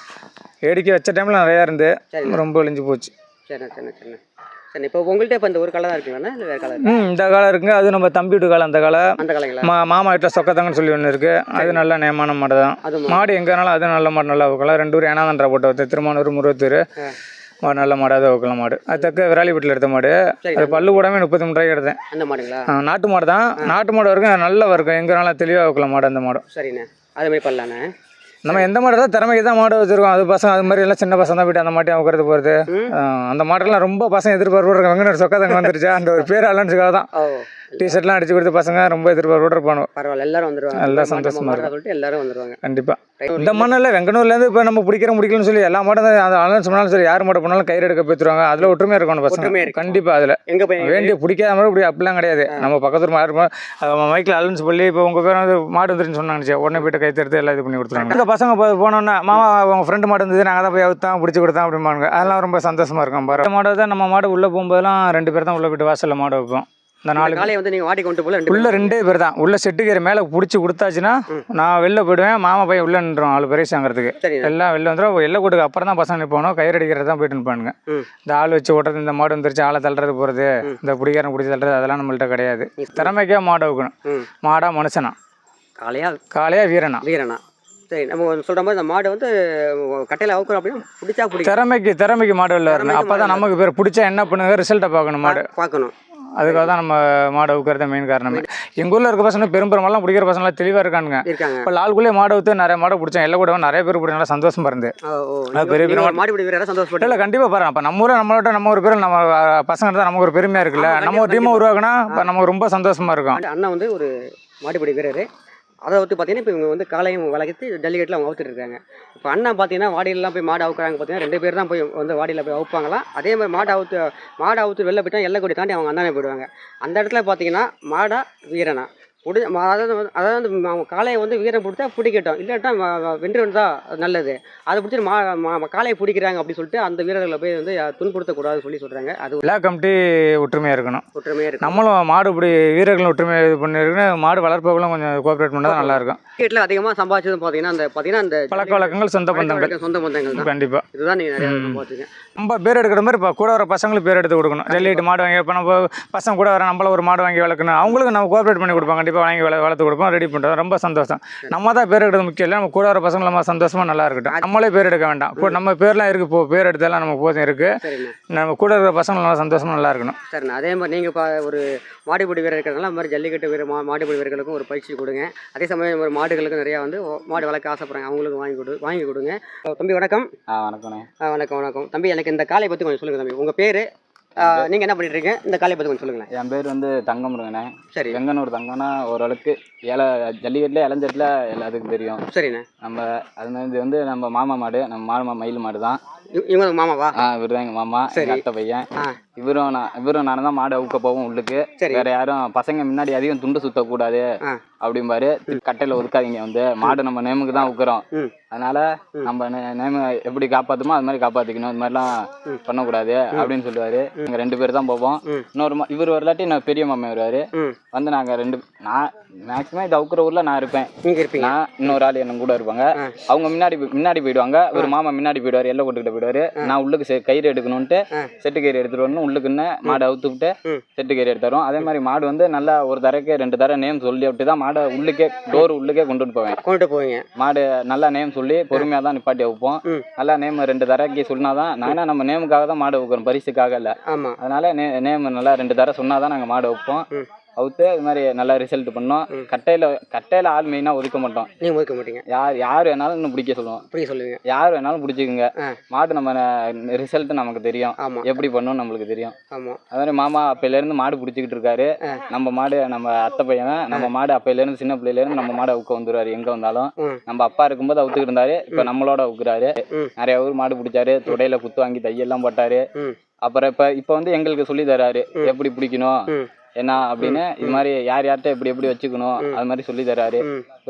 Speaker 2: வேடிக்கை வச்ச டைமில் நிறையா இருந்து ரொம்ப ஒழிஞ்சு போச்சு
Speaker 1: சரி இப்போ உங்கள்கிட்ட இப்போ இந்த ஒரு கலை தான் இருக்குங்களா இல்லை வேறு கலர்
Speaker 2: இந்த காலம் இருக்குங்க அது நம்ம தம்பி வீட்டு காலம் அந்த காலம் மாமா வீட்டில் சொக்கத்தங்கன்னு சொல்லி ஒன்று இருக்குது அது நல்ல நேமான மாடு தான் மாடு எங்கேனாலும் அது நல்ல மாடு நல்லா வைக்கலாம் 2 ஊர் ஏனாதன்றா போட்டு திருமானூர் முருகத்தூர் மாடு நல்ல மாடாக தான் வைக்கலாம் மாடு. அது தக்க விராலிப்பட்டில் எடுத்த மாடு. அது பல்லு கூடாமல் 33 ரூபாய்க்கு எடுத்தேன்.
Speaker 1: அந்த மாடுங்களா?
Speaker 2: நாட்டு மாடு தான். நாட்டு மாடு வரைக்கும் நல்லா இருக்கும். எங்கனாலும் தெளிவாக வைக்கலாம் மாடு அந்த மாடும்.
Speaker 1: சரிண்ணே, அது மாதிரி பண்ணலாண்ணே.
Speaker 2: நம்ம எந்த மாடு தான் திறமைக்கு தான் மாடு வச்சுருக்கோம். அது பசங்க அது மாதிரி எல்லாம் சின்ன பசங்க தான் போய்ட்டு அந்த மாட்டையும் அவுக்கிறது போகிறது. அந்த மாட்டெல்லாம் ரொம்ப பசங்க எதிர்பார்ப்பு வெங்கனூர் சொக்காதங்க வந்துருச்சா அந்த ஒரு பேர் அலன்ஸுக்காக தான் டிஷர்ட்லாம் அடிச்சு கொடுத்து பசங்க ரொம்ப எதிர்பார்ப்பு இருப்பானு.
Speaker 1: பரவாயில்ல, எல்லாரும் வந்துருவாங்க.
Speaker 2: நல்லா சந்தோஷமா இருக்கும்
Speaker 1: சொல்லிட்டு எல்லாரும் வந்துருவாங்க.
Speaker 2: கண்டிப்பாக இந்த மண்ணில் வெங்கனூர்லேருந்து இப்போ நம்ம பிடிக்கலன்னு சொல்லி எல்லா மாடும் அந்த அலன்ஸ் பண்ணாலும் சரி, யார் மாடு பண்ணாலும் கயிறு எடுக்க போய்த்துருவாங்க. அதில் ஒற்றுமையாக இருக்கணும் பசங்க. கண்டிப்பாக அதில்
Speaker 1: எங்கே போய்
Speaker 2: வேண்டிய பிடிக்காத மாதிரி இப்படி அப்படிலாம் கிடையாது. நம்ம பக்கத்தில் மாடு மைக்கில் அலன்ஸ் பண்ணி இப்போ உங்கள் பேர் வந்து மாடு வந்துருன்னு சொன்னாங்க, உடனே போய்ட்டு கை தடுத்து எல்லாம் இது பண்ணி கொடுத்துருவாங்க. இந்த பசங்க போனோன்னா மாமா அவங்க ஃப்ரெண்டு மாடு இருந்தது, நாங்கள் தான் போய் அவுத்தான் பிடிச்சி கொடுத்தோம் அப்படிம்பாங்க. அதெல்லாம் ரொம்ப சந்தோஷமாக இருக்கும். பாரு மாடு தான் நம்ம மாடு உள்ளே போகும்போதெல்லாம் 2 பேர் தான் உள்ளே போய்ட்டு வாசலில் மாடு வைப்போம். இந்த 4
Speaker 1: காலையை வந்து நீங்கள் வாடி கொண்டு போல
Speaker 2: உள்ள 2 பேர் தான் உள்ள செட்டுக்கேரி மேலே பிடிச்சி கொடுத்தாச்சுன்னா நான் வெளில போயிடுவேன். மாமா பையன் உள்ள நின்றோம். 4 பேரையும் சாங்கிறதுக்கு எல்லாம் வெளில வந்துடும். எல்லை கூட்டுக்கு அப்புறம் தான் பசங்க நிற்போம். கயிறு அடிக்கிறது தான் போயிட்டு நிற்பானுங்க. இந்த ஆள் வச்சு ஓட்டுறது, இந்த மாடு வந்துருச்சு ஆளை தள்ளுறது போகிறது, இந்த பிடிக்காரன் பிடிச்சி தள்ளுறது, அதெல்லாம் நம்மள்ட்ட கிடையாது. திறமைக்கே மாடு வைக்கணும். மாடா மனுஷனா, காளையா வீரனா. சரி, நம்ம சொல்கிற மாதிரி இந்த மாடு வந்து கட்டையில் அவுக்கிறோம் அப்படின்னா பிடிச்சா திறமைக்கு மாடு வெளில வரணும். அப்போ தான் நமக்கு பேர் பிடிச்சா என்ன பண்ணுங்க ரிசல்ட்டை பார்க்கணும். மாடு பார்க்கணும். அதுக்காக தான் நம்ம மாடு அவுக்கிறது மெயின் காரணமே. எங்கள் ஊரில் இருக்க பசங்க பெரும்பாலும் பிடிக்கிற பசங்களாம் தெளிவாக இருக்கானுங்க. இப்போ லால்குள்ளே மாடு ஊற்று நிறைய மாடு பிடிச்சேன். எல்லாம் கூட நிறைய பேர் பிடிச்சா நல்லா சந்தோஷமா இருந்து பெரிய பெரிய மாடு பிடிக்கிற சந்தோஷப்பட்டு இல்லை கண்டிப்பாக பாருங்க. அப்போ நம்ம ஊரில் நம்ம ஒரு பேர் நம்ம பசங்க தான் நமக்கு ஒரு பெருமையாக இருக்குல்ல. நம்ம ஒரு டீமை உருவாக்குனா இப்போ நமக்கு ரொம்ப சந்தோஷமா இருக்கும்.
Speaker 1: அண்ணன் வந்து ஒரு மாடுபிடி வீரர். அதை வந்து பார்த்தீங்கன்னா இப்போ இவங்க வந்து காலையும் வளர்த்து ஜல்லிக்கட்டில் அவங்க அவுத்துட்டு இருக்காங்க. இப்போ அண்ணன் பார்த்தீங்கன்னா வாடியிலலாம் போய் மாடு அவுக்குறாங்க. பார்த்தீங்கன்னா 2 பேர் தான் போய் வந்து வாடியில் போய் அவுப்பாங்களாம். அதே மாதிரி மாடு அவுத்து வெளில போயிட்டா எல்லை கொடி தாண்டி அவங்க அண்ணனே போயிடுவாங்க. அந்த இடத்துல பார்த்தீங்கன்னா மாடா வீரனா அதாவது அவங்க காளையை வந்து வீரன் பிடிச்சா பிடிக்கட்டும், இல்லாட்டா வென்று வந்தால் நல்லது. அதை பிடிச்சி காளையை பிடிக்கிறாங்க அப்படின்னு சொல்லிட்டு அந்த வீரர்களை போய் வந்து துன்புறுத்தக்கூடாதுன்னு சொல்கிறாங்க. அது
Speaker 2: எல்லா கமிட்டி ஒற்றுமையாக இருக்கணும். நம்மளும் மாடு இப்படி வீரர்களும் ஒற்றுமையாக இது பண்ணிருக்கணும். மாடு வளர்ப்பவர்களும் கொஞ்சம் கோஆப்ரேட் பண்ணால் தான் நல்லாயிருக்கும்.
Speaker 1: கிரிக்கெட்டில் அதிகமாக சம்பாதிச்சது பார்த்தீங்கன்னா அந்த
Speaker 2: பழக்க வழக்கங்கள் சொந்த பந்தங்கள்
Speaker 1: தான்.
Speaker 2: கண்டிப்பாக
Speaker 1: இதுதான் நீங்கள் நிறையா சம்பாதிச்சிங்க.
Speaker 2: நம்ம பேர் எடுக்கிற மாதிரி இப்போ கூட வர பசங்களுக்கு பேர் எடுத்து கொடுக்கணும். ஜல்லிக்கட்டு மாடு வாங்கி இப்போ நம்ம பசங்க கூட வர நம்மள ஒரு மாடு வாங்கி வளர்க்கணும். அவங்களுக்கு நம்ம கோஆப்ரேட் பண்ணி கொடுப்போம். கண்டிப்பாக வாங்கி வளர்த்து கொடுப்போம், ரெடி பண்ணுறோம். ரொம்ப சந்தோஷம். நம்ம தான் பேர் எடுக்கிறது முக்கியம் இல்லை. நம்ம கூட வர பசங்க நம்ம சந்தோஷமாக நல்லா இருக்கட்டும். நம்மளே பேர் எடுக்க வேண்டாம். இப்போ நம்ம பேர்லாம் இருக்குது. இப்போ பேர் எடுத்தாலும் நமக்கு போதும் இருக்குது. நம்ம கூட இருக்கிற பசங்க நல்லா சந்தோஷமாக நல்லா இருக்கணும்.
Speaker 1: சரிண்ணா, அதே மாதிரி நீங்கள் ஒரு மாடுபிடி வீரர் இருக்கிறதுனால அது மாதிரி ஜல்லிக்கட்டு வீரர் மாடுபிடி வீரர்களுக்கும் ஒரு பயிற்சி கொடுங்க. அதே சமயம் ஒரு மாடுகளுக்கு நிறையா வந்து மாடு வளர்க்க ஆசைப்படுறாங்க, அவங்களுக்கு வாங்கி கொடுங்க. தம்பி வணக்கம். வணக்கம் தம்பி. எனக்கு இந்த காளையை பற்றி கொஞ்சம் சொல்லுங்கள் தம்பி. உங்கள் பேர், நீங்கள் என்ன பண்ணிட்டு இருக்கீங்க, இந்த காளையை பற்றி கொஞ்சம் சொல்லுங்களேன்.
Speaker 3: என் பேர் வந்து தங்கம்ருங்கண்ணே.
Speaker 1: சரி.
Speaker 3: வெங்கனூர் தங்கம்னா ஓரளவுக்கு ஜல்லிக்கட்டில் இளஞ்சட்டில் எல்லாத்துக்கும் தெரியும்.
Speaker 1: சரிண்ணே.
Speaker 3: நம்ம அது மாதிரி இது வந்து நம்ம மாமா மாடு, நம்ம மாமா மயில் மாடு தான்.
Speaker 1: இவங்க மாமாவா?
Speaker 3: இவர் தான் எங்கள் மாமா, எங்கள் அத்தை பையன். இவரும் நானும் தான் மாடு அவுக்க போவோம் உள்ளுக்கு. வேற யாரும் பசங்க முன்னாடி அதிகம் துண்டு சுத்தக்கூடாது அப்படிம்பாரு. கட்டையில் ஒதுக்காதீங்க, வந்து மாடு நம்ம நேமுக்கு தான் அவுக்குறோம். அதனால நம்ம நேம எப்படி காப்பாற்றுமோ அது மாதிரி காப்பாற்றிக்கணும், இது மாதிரிலாம் பண்ணக்கூடாது அப்படின்னு சொல்லுவாரு. நாங்கள் 2 பேர் தான் போவோம். இவர் வரலாட்டி நான் பெரிய மாமா வருவார். வந்து நாங்கள் நான் மேக்ஸிமம் இது அவுக்குற ஊரில் நான் இருப்பேன். நான் இன்னொரு ஆள் என்ன கூட இருப்பாங்க. அவங்க முன்னாடி போயிடுவாங்க. ஒரு மாமா முன்னாடி போயிடுவார், எல்லை கொட்டுக்கிட்ட போயிடுவாரு. நான் உள்ளுக்கு கயிறு எடுக்கணும்ட்டு செட்டு கயிறு எடுத்துட்டு வரணும். உள்ளுக்குன்னு மாடு அவுத்து விட்டு செட்டு கயிறு எடுத்துரும். அதே மாதிரி மாடு வந்து நல்லா ஒரு தரக்கு 2 தர நேம் சொல்லி விட்டு தான் மாடை உள்ளுக்கே டோர் உள்ளுக்கே கொண்டுட்டு போவேன். மாடு நல்லா நேம் சொல்லி பொறுமையாக தான் நிப்பாட்டி வைப்போம். நல்லா நேம் 2 தரக்கு சொன்னாதான் நாங்கள் நம்ம நேமுக்காக தான் மாடு வைக்கிறோம், பரிசுக்காக இல்லை. அதனால நேம் நல்லா 2 தர சொன்னாதான் நாங்கள் மாடு வைப்போம். அவுத்து இது மாதிரி நல்லா ரிசல்ட் பண்ணோம். கட்டையில் ஆள் மெயினாக ஒதுக்க மாட்டோம்.
Speaker 1: நீங்கள் ஒதுக்க மாட்டீங்க.
Speaker 3: யார் வேணாலும் இன்னும் பிடிக்க சொல்லுவீங்க. யார் வேணாலும் பிடிச்சிக்குங்க. மாடு நம்ம ரிசல்ட் நமக்கு தெரியும், எப்படி பண்ணணும் நம்மளுக்கு தெரியும். அது மாதிரி மாமா அப்பையிலேருந்து மாடு பிடிச்சிக்கிட்டு இருக்காரு. நம்ம மாடு நம்ம அத்தை பையன், நம்ம மாடு அப்பையிலேருந்து சின்ன பிள்ளையிலேருந்து நம்ம மாடு அவுக்க வந்துருவாரு. எங்கே வந்தாலும் நம்ம அப்பா இருக்கும்போது அவுத்துக்கிட்டு இருந்தாரு. இப்போ நம்மளோட அவுக்குறாரு. நிறைய ஊர் மாடு பிடிச்சாரு, தொடையில குத்து வாங்கி தையெல்லாம் போட்டாரு. அப்புறம் இப்போ வந்து எங்களுக்கு சொல்லி தராரு எப்படி பிடிக்கணும் என்ன அப்படின்னு. இது மாதிரி யார்கிட்ட எப்படி வச்சுக்கணும் அது மாதிரி சொல்லி தராரு.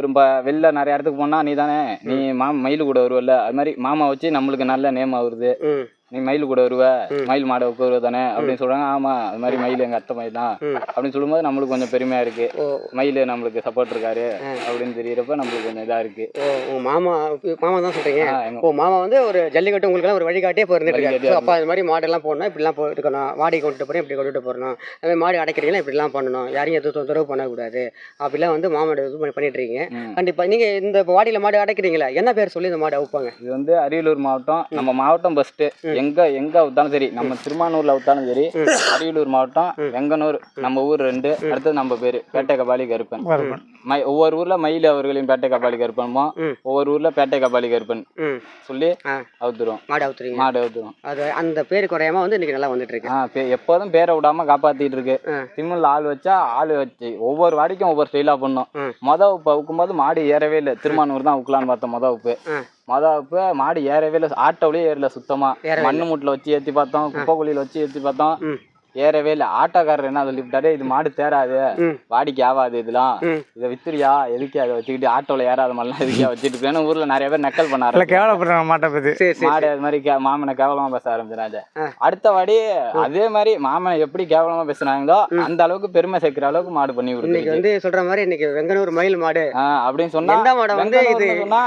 Speaker 3: ரொம்ப வெளில நிறைய இடத்துக்கு போனா நீ மயில் கூட வருவல்ல, அது மாதிரி மாமா வச்சு நம்மளுக்கு நல்ல நேம் ஆகுது. நீ மயில் கூட வருவ, மயில் மாடை வருவ தானே அப்படின்னு சொல்றாங்க. ஆமா, அது மாதிரி மயில் எங்க அத்தை மயில் தான் அப்படின்னு சொல்லும்போது நம்மளுக்கு கொஞ்சம் பெருமையா இருக்கு. மயில் நம்மளுக்கு சப்போர்ட் இருக்காரு அப்படின்னு தெரியறப்ப நம்மளுக்கு கொஞ்சம் இதா இருக்கு.
Speaker 1: மாமா தான் சொல்றீங்க. மாமா வந்து ஒரு ஜல்லிக்கட்டு உங்களுக்கு ஒரு வழிகாட்டியே போயிருந்துட்டு அப்பா இது மாதிரி மாடெல்லாம் போடணும், இப்படிலாம் போட்டுக்கணும், வாடகை கொண்டுட்டு போறேன் இப்படி கொண்டுட்டு போறணும், அது மாதிரி மாடு அடைக்கிறீங்கன்னா இப்படிலாம் பண்ணணும், யாரையும் எதுவும் தொந்தரவு பண்ணக்கூடாது அப்படிலாம் வந்து மாமாவோட இது பண்ணிட்டு இருக்கீங்க. கண்டிப்பா நீங்க இந்த வாடியில மாடு அடைக்கிறீங்களா, என்ன பேர் சொல்லி இந்த மாடு அவுப்பாங்க?
Speaker 3: இது வந்து அரியலூர் மாவட்டம், நம்ம மாவட்டம் ஃபர்ஸ்ட் எங்க அவுத்தாலும் சரி, நம்ம திருமானூர்ல அவுத்தாலும் சரி, அரியலூர் மாவட்டம் வெங்கனூர் நம்ம ஊர் 2, அடுத்தது நம்ம பேரு பேட்டை கபாலி கருப்பன். ஒவ்வொரு ஊர்ல மயில் அவர்களின் பேட்டை கபாலி கருப்பனுமோ, ஒவ்வொரு ஊர்ல பேட்டை கபாலி கருப்பன் சொல்லி அவுத்துருவோம். மாடு அவுத்துருவோம்.
Speaker 1: அது அந்த பேரு குறையாம வந்து இன்னைக்கு நல்லா வந்துட்டு இருக்கு.
Speaker 3: எப்போதும் பேரை விடாம காப்பாத்திட்டு இருக்கு. திமிழ்ல ஆள் வச்சா ஆள் வச்சு ஒவ்வொரு வாடிக்கும் ஒவ்வொரு ஸ்டைலா பண்ணும். உப்பு அவுக்கும்போது மாடு ஏறவே இல்லை. திருமானூர் தான் அவுக்கலான்னு பார்த்தோம். உப்பு மாடு ஏறவே இல்லை. ஆட்டோவிலே ஏறல சுத்தமா. மண்ணு மூட்டில் வச்சு ஏற்றி பார்த்தோம், குப்பை குழியில வச்சு ஏற்றி பார்த்தோம், ஏறவே இல்லை. ஆட்டோக்காரர் என்ன சொல்லிவிட்டாரு, இது மாடு தேராது, வாடிக்கு ஆகாது, இதெல்லாம் இதை வித்துறியா, எதுக்கு அதை வச்சுக்கிட்டு ஆட்டோல ஏறாத மாதிரிலாம் எதுக்கியா வச்சுட்டு இருக்கேன்னு ஊர்ல நிறைய பேர் நக்கல் பண்ணாரு.
Speaker 2: கேவலப்படுறாங்க மாட்டை பத்தி.
Speaker 3: மாடு அது மாதிரி மாமனை கேவலமா பேச ஆரம்பிச்சிடாங்க. அடுத்த வாடி அதே மாதிரி மாமனை எப்படி கேவலமா பேசுனாங்களோ அந்த அளவுக்கு பெருமை சேர்க்கிற அளவுக்கு மாடு பண்ணி
Speaker 1: இன்னைக்கு வந்து சொல்ற மாதிரி இன்னைக்கு வெங்கனூர் மயில் மாடு
Speaker 3: அப்படின்னு சொன்னா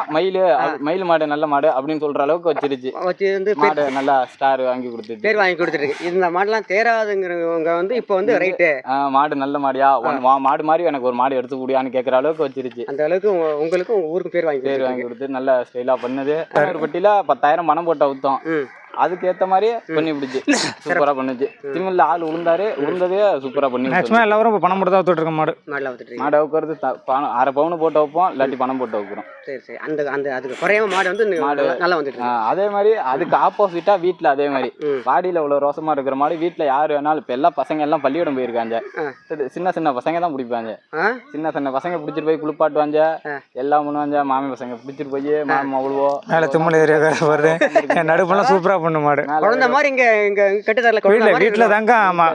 Speaker 3: மயில் மாடு நல்ல மாடு அப்படின்னு சொல்ற அளவுக்கு வச்சிருச்சு. மாடு நல்லா ஸ்டார் வாங்கி கொடுத்துட்டு
Speaker 1: பேர் வாங்கி கொடுத்துருக்கு. இந்த மாடுலாம் தேராது வந்து இப்போ வந்து ரைட்டு
Speaker 3: மாடு நல்ல மாடியா, மாடு மாதிரி எனக்கு ஒரு மாடு எடுத்து கூடியான்னு கேட்கற அளவுக்கு வச்சிருச்சு.
Speaker 1: அந்த அளவுக்கு உங்களுக்கு உங்க ஊருக்கு பேர் வாங்கி கொடுத்து
Speaker 3: நல்ல ஸ்டைலா பண்ணுது. பட்டியில 10,000 பணம் போட்டு அவுத்தோம். அதுக்கு ஏத்த மாதிரியே பண்ணி பிடிச்சு சூப்பரா பண்ணுச்சு. திமிழ்ல ஆள் உளுந்ததே சூப்பரா பண்ணி.
Speaker 2: எல்லாரும் பணம் போட்டு தான் அவுத்துட்டு இருக்க
Speaker 3: மாடு அவுக்கிறது 1/2 பவுன் போட்டு வைப்போம், இல்லாட்டி பணம் போட்டு வைக்கிறோம்.
Speaker 1: சரி அந்த அதுக்கு குறையாம மாடு வந்து நல்லா வந்துட்டு.
Speaker 3: அதே மாதிரி அதுக்கு ஆப்போசிட்டா வீட்டுல அதே மாதிரி வாடியில இவ்வளவு ரோசமா இருக்கிற மாடு வீட்டுல யாரு வேணாலும் இப்ப எல்லா பசங்க எல்லாம் பள்ளியிடம் போயிருக்காங்க. சின்ன பசங்க தான் பிடிப்பாங்க. சின்ன பசங்க பிடிச்சிட்டு போய் குளிப்பாட்டுவாங்க, எல்லாம் பண்ணுவாங்க. மாமி பசங்க பிடிச்சிட்டு போய் மாமா அவ்வளவோ
Speaker 2: திம்மல் ஏரியா நடுப்பெல்லாம் சூப்பரா பண்ணு மாடு.
Speaker 1: குழந்தை மாதிரி இங்க கட்டுதரல
Speaker 2: வீட்டுல தாங்க. ஆமா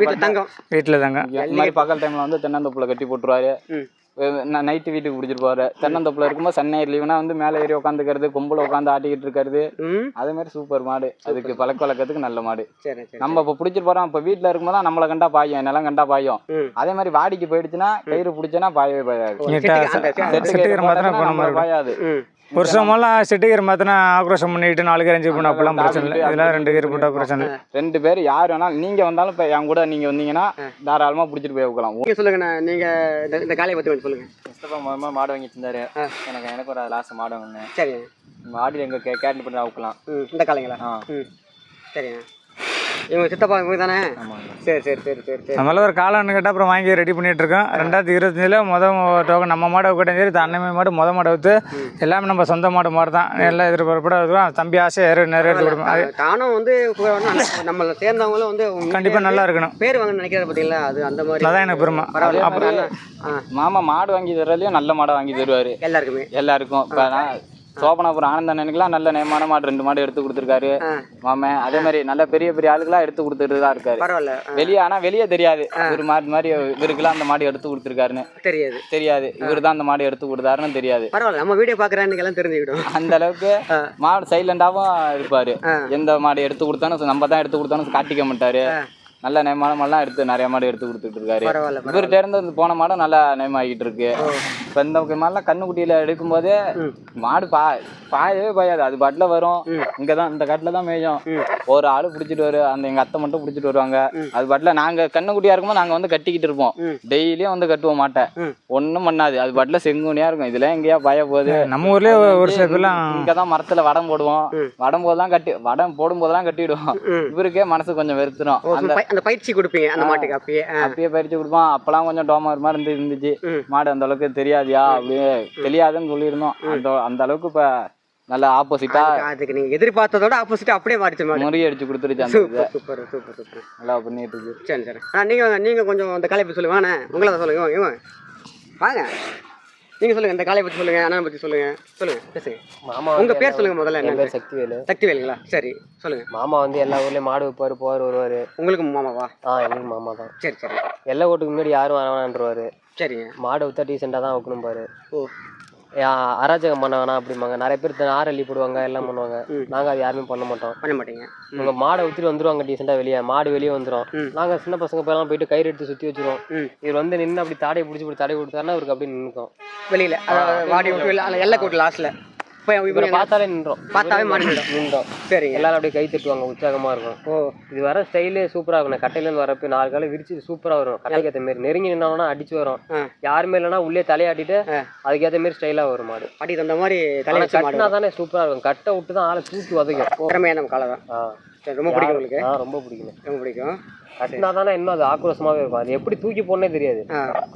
Speaker 2: வீட்டுல தாங்க.
Speaker 3: இந்த மாதிரி பகல் டைம்ல வந்து தென்னந்தோப்புல கட்டி போட்டுருவாரு. நைட்டு வீட்டுக்கு பிடிச்சிட்டு போவாரு. தென்னந்தோப்புல இருக்கும்போது சன்னை லீவுனா வந்து மேலே ஏறி உட்காந்துக்கிறது, கொம்புல உட்காந்து ஆட்டிக்கிட்டு இருக்காரு. அதே மாதிரி சூப்பர் மாடு. அதுக்கு பழக்க வழக்கத்துக்கு நல்ல மாடு. நம்ம இப்ப பிடிச்சிட்டு போறோம். இப்ப வீட்டுல இருக்கும்போது நம்மளை கண்டா பாயும், நிலம் கண்டா பாயும். அதே மாதிரி வாடிக்கு போயிடுச்சுன்னா கயிறு பிடிச்சனா பாயவே பாயாது.
Speaker 2: வருஷமெல்லாம் செட்டுகிற மாத்தினா ஆக்ரோஷம் பண்ணிட்டு 4 பேர் 5 பேர் அப்பெல்லாம் பிரச்சனை இல்லை. இதெல்லாம் 2 பேர் போட்டா பிரச்சனை.
Speaker 3: 2 பேர் யார் வேணாலும் நீங்க வந்தாலும் இப்போ என் கூட நீங்க வந்தீங்கன்னா தாராளமா பிடிச்சிட்டு போய் உட்கலாம்.
Speaker 1: சொல்லுங்க, நீங்க இந்த காலையை பத்தி சொல்லுங்க.
Speaker 3: முஸ்தபா மாடு வாங்கிட்டு இருந்தாரு. எனக்கு ஒரு லாஸ்ட் மாடு வாங்கினேன்.
Speaker 1: சரி,
Speaker 3: மாடு எங்க கேட்டு பண்ணி அவுக்கலாம்.
Speaker 1: இந்த காலைங்களா? சரிங்க. இவங்க சித்தப்பா இவங்க தானே? சரி.
Speaker 2: நம்மள ஒரு காலம்னு கேட்டால் அப்புறம் வாங்கி ரெடி பண்ணிட்டு இருக்கோம். 2025 மொதல் டோக்கன் நம்ம மாடு அவுக்கட்டும் சரி, அன்னைமே மாடு மாடு அவுத்து எல்லாமே நம்ம சொந்த மாடு தான் எல்லாம் எதிர்பார்ப்பட அதுவும் தம்பி ஆசை நிறைய எடுத்து கொடுப்போம்.
Speaker 1: காணும் வந்து நம்மள சேர்ந்தவங்களும் வந்து
Speaker 2: கண்டிப்பாக நல்லா இருக்கணும்.
Speaker 1: பேர் வாங்க நினைக்கிறத பார்த்தீங்களா, அது அந்த மாதிரி
Speaker 2: அதான் எனக்கு பெருமை.
Speaker 3: மாமா மாடு வாங்கி தர்றதுலையும் நல்ல மாடை வாங்கி தருவாரு எல்லாருக்கும். இப்போ சோபனாபுரம் ஆனந்தனுக்குலாம் நல்ல நேமான மாடு 2 மாடு எடுத்து கொடுத்துருக்காரு மாமன். அதே மாதிரி நல்ல பெரிய ஆளுக்கெல்லாம் எடுத்து கொடுத்துட்டு தான் இருக்காரு. வெளியே தெரியாது ஒரு மாடு மாதிரி இவருக்குலாம் அந்த மாடு எடுத்து கொடுத்துருக்காருன்னு தெரியாது. இவரு தான் அந்த மாடு எடுத்து கொடுத்தாருன்னு தெரியாது.
Speaker 1: நம்ம வீடியோ பாக்குறான்னு தெரிஞ்சுக்கிட்டோம்.
Speaker 3: அந்த அளவுக்கு மாடு சைலண்டாவும் இருப்பாரு. எந்த மாடு எடுத்து கொடுத்தாலும் நம்ம தான் எடுத்து கொடுத்தாலும் காட்டிக்க மாட்டாரு. நல்ல நேமான மாடெல்லாம் நிறைய மாடு எடுத்து கொடுத்துட்டு இருக்காரு. இவர்கிட்ட இருந்து போன மாடும் நல்லா நேமாகிட்டு இருக்கு. இப்போ இந்த மாடெல்லாம் கண்ணுக்குட்டியில எடுக்கும்போதே மாடு பாயவே பாயாது. அது பாட்டுல வரும். இங்கதான் இந்த காட்டுல தான் மேயும். ஒரு ஆளு பிடிச்சிட்டு வரும். எங்க அத்தை மட்டும் பிடிச்சிட்டு வருவாங்க. அது பாட்டுல நாங்க கண்ணுக்குட்டியா இருக்கும்போது நாங்க வந்து கட்டிக்கிட்டு இருப்போம். டெய்லியும் வந்து கட்டுவோம் மாட்டை. ஒன்னும் பண்ணாது. அது பாட்டுல செங்குனியா இருக்கும். இதுல எங்கேயா பாய போகுது.
Speaker 2: நம்ம ஊர்லயே ஒரு சில பேர்லாம்
Speaker 3: இங்கதான் மரத்துல வடம் போடுவோம். வடம் போடும்போதெல்லாம் கட்டிடுவோம். இவருக்கே மனசு கொஞ்சம் வெறுத்துரும்.
Speaker 1: அந்த பயிற்சி கொடுப்பீங்க அந்த மாட்டுக்கு?
Speaker 3: அப்பயே பயிற்சி கொடுப்போம். அப்பெல்லாம் கொஞ்சம் டோமர் மாதிரி இருந்துச்சு. மாடு அந்த அளவுக்கு தெரியாதியா அப்படியே தெரியாதுன்னு சொல்லியிருந்தோம். அந்த அளவுக்கு இப்ப நல்ல ஆப்போசிட்டா
Speaker 1: அதுக்கு நீங்க எதிர்பார்த்ததோட ஆப்போசிட்டா அப்படியே மாறிச்சு.
Speaker 3: முறியடிச்சு கொடுத்துருச்சு.
Speaker 1: சூப்பர்
Speaker 3: நல்லா பண்ணிட்டு இருக்கு.
Speaker 1: சரி. நீங்க கொஞ்சம் அந்த காலை பத்தி சொல்லுங்க. உங்களை சொல்லுங்க. வாங்க நீங்க சொல்லுங்க. இந்த காலையை பத்தி சொல்லுங்க, அண்ணனை பத்தி சொல்லுங்க. பேசுங்க. மாமா உங்க பேர் சொல்லுங்க முதல்ல. என்ன பேர்? சக்திவேலுங்களா? சரி சொல்லுங்க.
Speaker 4: மாமா வந்து எல்லா ஊர்லயும் மாடு வைப்பாரு, வருவாரு.
Speaker 1: உங்களுக்கு மாமாவா?
Speaker 4: எங்களுக்கு மாமா தான்.
Speaker 1: சரி.
Speaker 4: எல்லா ஓட்டுக்கு முன்னாடி யாரும் வரவான்றுவாரு.
Speaker 1: சரிங்க.
Speaker 4: மாடு வைத்தா டீசெண்டா தான் வைக்கணும் பாரு. அராஜகம் பண்ண வேணாம் அப்படிம்பாங்க. நிறைய பேர் ஆரல்லி போடுவாங்க, எல்லாம் பண்ணுவாங்க. நாங்க அது யாருமே பண்ண மாட்டீங்க. உங்க மாடை ஊத்திட்டு வந்துருவாங்க டீசெண்டா வெளியே வெளியே வந்துரும். நாங்க சின்ன பசங்க பேரெல்லாம் போயிட்டு கயிறு எடுத்து சுத்தி வச்சிருவோம். இவர் வந்து நின்று அப்படி தாடையை பிடிச்சி தடை கொடுத்தாருன்னா அவருக்கு அப்படி நின்னுக்கும்
Speaker 1: வெளியில வாடி எல்லை கோட்டு லாஸ்ட்ல. இப்போ
Speaker 4: இவரை பார்த்தாலே நின்றோம்.
Speaker 1: பார்த்தாவே மாடு
Speaker 4: நின்றோம்.
Speaker 1: சரிங்க.
Speaker 4: எல்லாரும் அப்படியே கை தட்டுவாங்க, உற்சாகமாக இருக்கும். இது வர ஸ்டைலே சூப்பராக இருக்கும். கட்டையிலேருந்து வரப்போ 4 காலை விரிச்சு சூப்பராக வரும். கட்டைக்கு ஏற்ற மாரி நெருங்கி நின்னோம்னா அடிச்சு வரும். யாருமே இல்லைன்னா உள்ளே தலையாட்டிட்டு அதுக்கேற்ற மாரி ஸ்டைலாக வரும் மாடு.
Speaker 1: அடி தந்த மாதிரி
Speaker 4: கட்டினா தானே சூப்பராக இருக்கும். கட்டை விட்டு தான் ஆளை தூக்கி உதைக்கும்.
Speaker 1: திறமையான காலை தான். ரொம்ப பிடிக்கும் உங்களுக்கு?
Speaker 4: ரொம்ப பிடிக்கும்.
Speaker 1: ரொம்ப பிடிக்கும்.
Speaker 4: கட்டினா தானே இன்னும் அது ஆக்ரோஷமாகவே இருக்கும். அது எப்படி தூக்கி போடனே தெரியாது.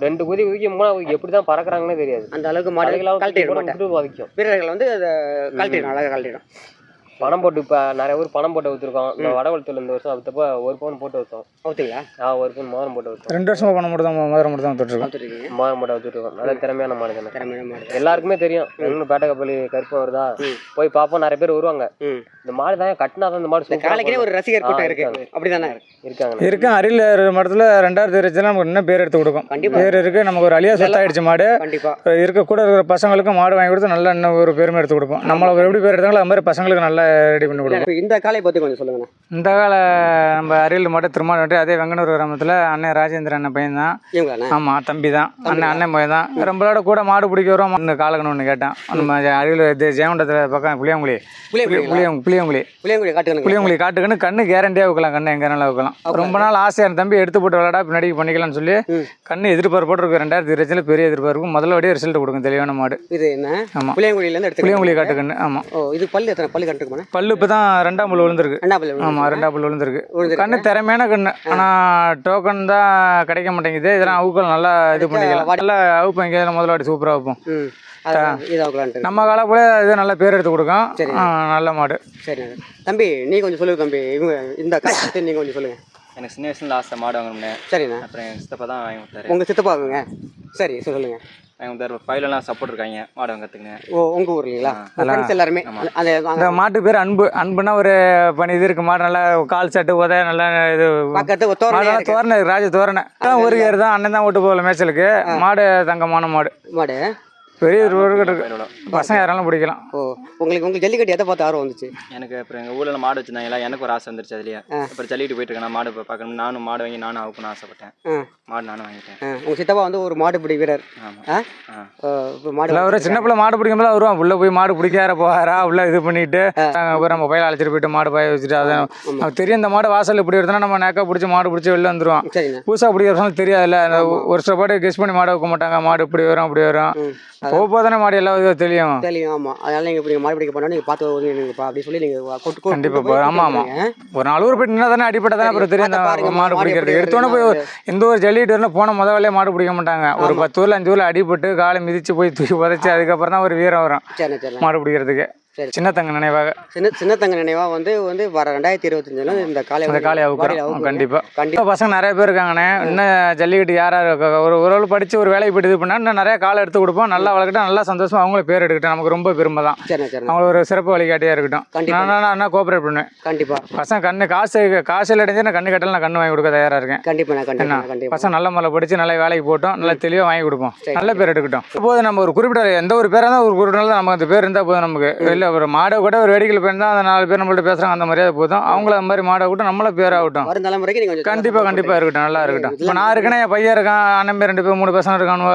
Speaker 4: 2 குதி குதிக்கும் எப்படி தான் பறக்குறாங்கன்னே தெரியாது.
Speaker 1: அந்த அளவுக்கு மாடுகளாக கழட்டிடும்.
Speaker 4: உதைக்கும்.
Speaker 1: வீரர்கள் வந்து அதை கழட்டிடும், அழகாக கழட்டிடும்.
Speaker 4: பணம் போட்டு இப்போ நிறைய ஊர் பணம் போட்டு ஊற்றுருக்கோம். இந்த வடவளத்தில் இந்த வருஷம் அதுப்போ 1 பவுன் போட்டு ஊற்றோம்.
Speaker 1: ஊற்றுங்களா?
Speaker 4: 1 பவுன் மோதிரம் போட்டு ஊற்றோம்.
Speaker 2: 2 வருஷமாக பணம் மட்டும் தான் மோதிரம் மட்டும் தான் ஊற்றுருக்கோம்.
Speaker 4: மோதிரம் போட்டு ஊற்றிருக்கோம். நல்ல திறமையான மாடு தானே.
Speaker 1: திறமையான மாடு
Speaker 4: எல்லாருக்குமே தெரியும். இன்னும் பேட்டை கப்பலி கருப்பம் வருதா போய் பார்ப்போம். நிறைய பேர் வருவாங்க. இந்த மாடு தான் கட்டினா தான் இந்த மாடு
Speaker 1: காலைக்கே ஒரு ரசிகர் கூட்டம் இருக்கு. அப்படிதானே
Speaker 4: இருக்காங்க.
Speaker 2: இருக்கும். அரியல் மடத்தில் 2வது இருந்துச்சுன்னா நமக்கு இன்னும் பேர் எடுத்து கொடுக்கும்.
Speaker 1: கண்டிப்பா
Speaker 2: பேர் இருக்கு. நமக்கு ஒரு அழியா சொத்தாயிடுச்சு மாடு.
Speaker 1: கண்டிப்பா
Speaker 2: இருக்க கூட இருக்கிற பசங்களுக்கு மாடு வாங்கி கொடுத்து நல்லா இன்னும் ஒரு பெருமை எடுத்து கொடுப்போம். நம்மள எப்படி பேர் எடுத்தாங்களோ அது மாதிரி பசங்களுக்கு நல்லா ரெடி பண்ணி கொடுப்போம்.
Speaker 1: இந்த காலை பற்றி கொஞ்சம் சொல்லுங்கண்ணா.
Speaker 2: இந்த கால நம்ம அரியல் மாடு திருமாவளவன் அதே வெங்கனூர் கிராமத்தில் அண்ணன் ராஜேந்திரன் அண்ணன் பையன் தான்.
Speaker 1: இவங்களாண்ணா?
Speaker 2: ஆமாம், தம்பி தான். அண்ணன் பையன் தான். நம்மளோட கூட மாடு பிடிக்க வரும். இந்த காலக்கணும் ஒன்று கேட்டான். நம்ம அரியல் ஜெயங்கொண்டத்தில் பக்கம் புளியங்குழி புளியங்குழி காட்டுக்கன்னு கண்ணு கேரண்டியாக வைக்கலாம். கண்ணு எங்கே நல்லா வைக்கலாம். ரொம்ப நாள் ஆசையான தம்பி எடுத்து போட்டு விளையாடா பின்னாடி பண்ணிக்கலாம்னு சொல்லி கண்ணு எதிர்பார்ப்போடு இருக்கு. 2020 பெரிய எதிர்பார்ப்பு. முதல்ல வடியே ரிசல்ட் கொடுக்கும். தெளிவான மாடு
Speaker 1: இது என்ன?
Speaker 2: ஆமாம்,
Speaker 1: புளியங்குழியிலேருந்து எடுத்து
Speaker 2: புளியங்குழி காட்டுக்கண்ணு. ஆமாம்.
Speaker 1: இது பல்லு எத்தனை பல்லு கட்டுக்குமா?
Speaker 2: பல்லு இப்போ தான் 2ஆம் பல்லு விழுந்திருக்கு.
Speaker 1: 2ஆம் பல்லு?
Speaker 2: ஆமாம், 2ஆம் பல்லு விழுந்திருக்கு. கண்ணு திறமையான கண்ணு. ஆனால் டோக்கன் தான் கிடைக்க மாட்டேங்குது. இதெல்லாம் அவுக்கள் நல்லா இது பண்ணிக்கலாம். நல்லா அவுப்போம். இங்கே முதல்ல வாடி சூப்பராக வைப்போம். நம்ம கால போல இது நல்ல பேர் எடுத்து கொடுக்கும். நல்ல மாடு.
Speaker 1: சரி தம்பி, நீ கொஞ்சம் சொல்லுங்க தம்பி. இவங்க இந்த காலத்தை நீங்கள் கொஞ்சம் சொல்லுங்கள்.
Speaker 3: எனக்கு சின்ன வயசுல ஆசை மாடு வாங்கணும்னு.
Speaker 1: சரிண்ணா.
Speaker 3: அப்புறம் எங்கள் சித்தப்பா தான் வாங்கி கொடுத்தாரு.
Speaker 1: உங்கள் சித்தப்பாவுங்க? சரி சொல்லுங்கள்.
Speaker 3: வாங்கி கொடுத்தாரு. பயிலெல்லாம் சப்போர்ட் இருக்காங்க மாடு வாங்கறதுக்குங்க.
Speaker 1: உங்கள் ஊர்லீங்களா? எல்லாருமே
Speaker 2: அந்த மாட்டு பேர் அன்பு. அன்புனா ஒரு பணி இது இருக்கு. மாடு நல்லா கால் சட்டு உத நல்லா இது தோரணை ராஜ தோரணை ஒரு ஏர் தான். அண்ணன் தான் ஓட்டு போகல மேய்ச்சலுக்கு. மாடு தங்கமான மாடு.
Speaker 1: மாடு
Speaker 2: பெரிய பசங்க யாராலும் பிடிக்கலாம்.
Speaker 1: உங்களுக்கு ஜல்லிக்கட்டு எதை பார்த்து ஆர்வம் வந்துச்சு?
Speaker 3: எனக்கு அப்புறம் எங்கள் ஊரில் மாடு வச்சிருந்தாங்களா, எனக்கு ஒரு ஆசை வந்துருச்சு. அதுலேயே அப்புறம் ஜல்லிக்கட்டு போயிட்டு இருக்கேன். மாடு பார்க்கணும். நானும் மாடு வாங்கி நானும் அவுக்கணும்னு ஆசைப்பட்டேன். மாடு நானும் வாங்கிட்டேன். உங்கள்
Speaker 1: சித்தப்பா வந்து ஒரு மாடு பிடி வீரர்.
Speaker 2: மாடு ஒரு சின்ன பிள்ளை மாடு பிடிக்கும் போது வருவான். உள்ள போய் மாடு பிடிக்கார போகாரா உள்ள இது பண்ணிட்டு நம்ம பயில அழைச்சிட்டு போயிட்டு மாடு பாய வச்சுட்டு அதை தெரியும். இந்த மாடு வாசல் இப்படி வருதுன்னா நம்ம நேக்கா பிடிச்சி மாடு பிடிச்சி வெளில வந்துடுவோம். புதுசாக பிடிக்கிறதுனால தெரியாதுல்ல. ஒரு சில பாடு கெஸ் பண்ணி மாடு வைக்க மாட்டாங்க. மாடு இப்படி வரும் அப்படி வரும். போதானே மாடு எல்லா இதுவும் தெரியும்.
Speaker 1: ஆமாம். அதனால நீங்கள் இப்படி மாடு பிடிக்க போனால் நீங்கள் பார்த்து வருவீங்கப்பா அப்படி சொல்லி நீங்கள்
Speaker 2: கண்டிப்பாக. ஆமாம் ஆமாம். ஒரு 4 ஊர் போயிட்டு தானே அடிப்பட்ட தானே அப்புறம் தெரியும் மாடு பிடிக்கிறது. எடுத்தோன்னே போய் எந்த ஒரு ஜல்லிட்டு வரல போன முதல்ல மாடு பிடிக்க மாட்டாங்க. ஒரு 10 ஊரில் 5 ஊரில் அடிபட்டு காலை மிதிச்சு போய் தூக்கி புதைச்சி அதுக்கப்புறம் தான் ஒரு வீரம் வரும் மாடு பிடிக்கிறதுக்கு. சின்னத்தங்க நினைவாக
Speaker 1: சின்னத்தங்க நினைவாக வந்து வர 2025 இந்த காலை
Speaker 2: அவுக்கிறோம். கண்டிப்பாக பசங்க நிறைய பேர் இருக்காங்கண்ணே. இன்னும் ஜல்லிக்கட்டு யார் ஒரு படித்து ஒரு வேலைக்கு போய்ட்டு இது பண்ணால் இன்னும் நிறைய காலை எடுத்து கொடுப்போம். நல்லா வளர்க்கட்டும், நல்லா சந்தோஷமா அவங்களே பேர் எடுக்கட்டும். நமக்கு ரொம்ப பெருமை தான். அவங்களுக்கு ஒரு சிறப்பு வழிகாட்டியாக இருக்கட்டும். நான் கோஆப்ரேட் பண்ணுவேன். கண்டிப்பாக பசங்க கண்ணு காசில் அடைஞ்சு நான் கண்ணு கட்டல நான் கண்ணு வாங்கி கொடுக்க தயாராக இருக்கேன். கண்டிப்பாக பசங்க நல்ல முறை படித்து நல்லா வேலைக்கு போட்டோம். நல்லா தெளிவாக வாங்கி கொடுப்போம். நல்ல பேர் எடுக்கட்டும். இப்போது நம்ம ஒரு குறிப்பிட்ட எந்த ஒரு பேராக தான் ஒரு குறிப்பிட்ட தான் நமக்கு அந்த பேர் இருந்தால் போதும். நமக்கு இல்லை ஒரு மாடை கூட ஒரு வேடிக்கையில் போய் தான் அந்த 4 பேர் நம்மள்ட்ட பேசுகிறாங்க. அந்த மாதிரியே போதும். அவங்கள அந்த மாதிரி மாடை விட்டு நம்மள பேராகட்டும். கண்டிப்பாக இருக்கட்டும். நல்லா இருக்கட்டும். இப்போ நான் இருக்கேன்னா என் பையன் இருக்கான், அண்ணன் பேர் 2 பேர் 3 பசங்க இருக்கானுவ.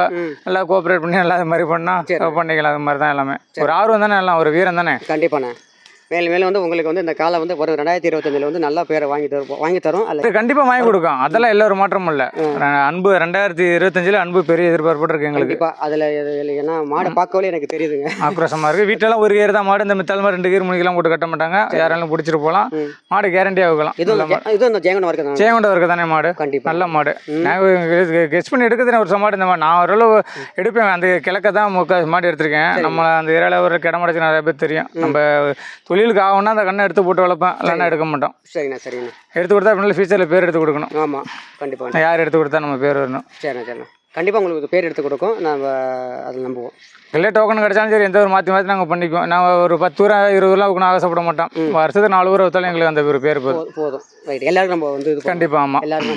Speaker 2: நல்லா கோஆப்ரேட் பண்ணி நல்லா அது மாதிரி பண்ணால் பண்ணிக்கலாம். அது மாதிரி தான் எல்லாமே. ஒரு ஆர்வம் தானே, எல்லாம் ஒரு வீரம் தானே.
Speaker 1: கண்டிப்பாண்ணே. மேலும் உங்களுக்கு இந்த காலை ஒரு 2025 நல்ல பேரை வாங்கி தரும். அல்ல
Speaker 2: கண்டிப்பாக வாங்கி கொடுக்கும். அதெல்லாம் எல்லா ஒரு மாற்றமும் இல்லை. அன்பு 2025 அன்பு பெரிய எதிர்பார்ப்பு இருக்கு எங்களுக்கு.
Speaker 1: அதில் ஏன்னா மாடை பார்க்கவே எனக்கு தெரியுதுங்க.
Speaker 2: ஆக்ரோஷமாக இருக்குது. வீட்டிலலாம் ஒரு ஏர் தான் மாடு. இந்த மித்தால் மாதிரி 2 கீர் 3 கிலோ போட்டு கட்ட மாட்டாங்க. யாராலும் பிடிச்சிட்டு போகலாம். மாடு கேரண்டியாக வைக்கலாம்.
Speaker 1: இது
Speaker 2: ஜெயங்கொண்ட வர்க்க தானே மாடு. கண்டிப்பாக நல்ல மாடு. நான் கெஸ்ட் பண்ணி எடுக்குதுன்னு ஒரு மாடு. இந்த மாதிரி நான் ஓரளவு எடுப்பேன். அந்த கிழக்க தான் மாடு எடுத்திருக்கேன். நம்ம அந்த ஏரியாவில் ஒரு கிடமடைச்சு நிறைய பேர் தெரியும். நம்ம தொழிலுக்கு ஆகும்னா அந்த கண்ணை எடுத்து போட்டு வளர்ப்பேன். இல்லைன்னா எடுக்க மாட்டோம்.
Speaker 1: சரிண்ணா.
Speaker 2: எடுத்து கொடுத்தா அப்படின்னா ஃபியூச்சரில் பேர் எடுத்து கொடுக்கணும்.
Speaker 1: ஆமாம் கண்டிப்பாக.
Speaker 2: யார் எடுத்து கொடுத்தா நம்ம பேர் வரணும்.
Speaker 1: சரிண்ணா. கண்டிப்பாக உங்களுக்கு பேர் எடுத்து கொடுக்கும். நம்ம அதில் நம்புவோம்.
Speaker 2: இல்லை டோக்கன் கிடைச்சாலும் சரி, எந்த ஒரு மாற்றி நாங்கள் பண்ணிக்குவோம். நாங்கள் ஒரு 10 ஊரா 20 ஊரெலாம் வைக்கணும் ஆசைப்பட மாட்டோம். வருஷத்துக்கு 4 ஊரை வைத்தாலும் எங்களுக்கு அந்த ஒரு பேர்
Speaker 1: போதும். ரைட். எல்லாரும் நம்ம இது கண்டிப்பாக. ஆமாம். எல்லாரும்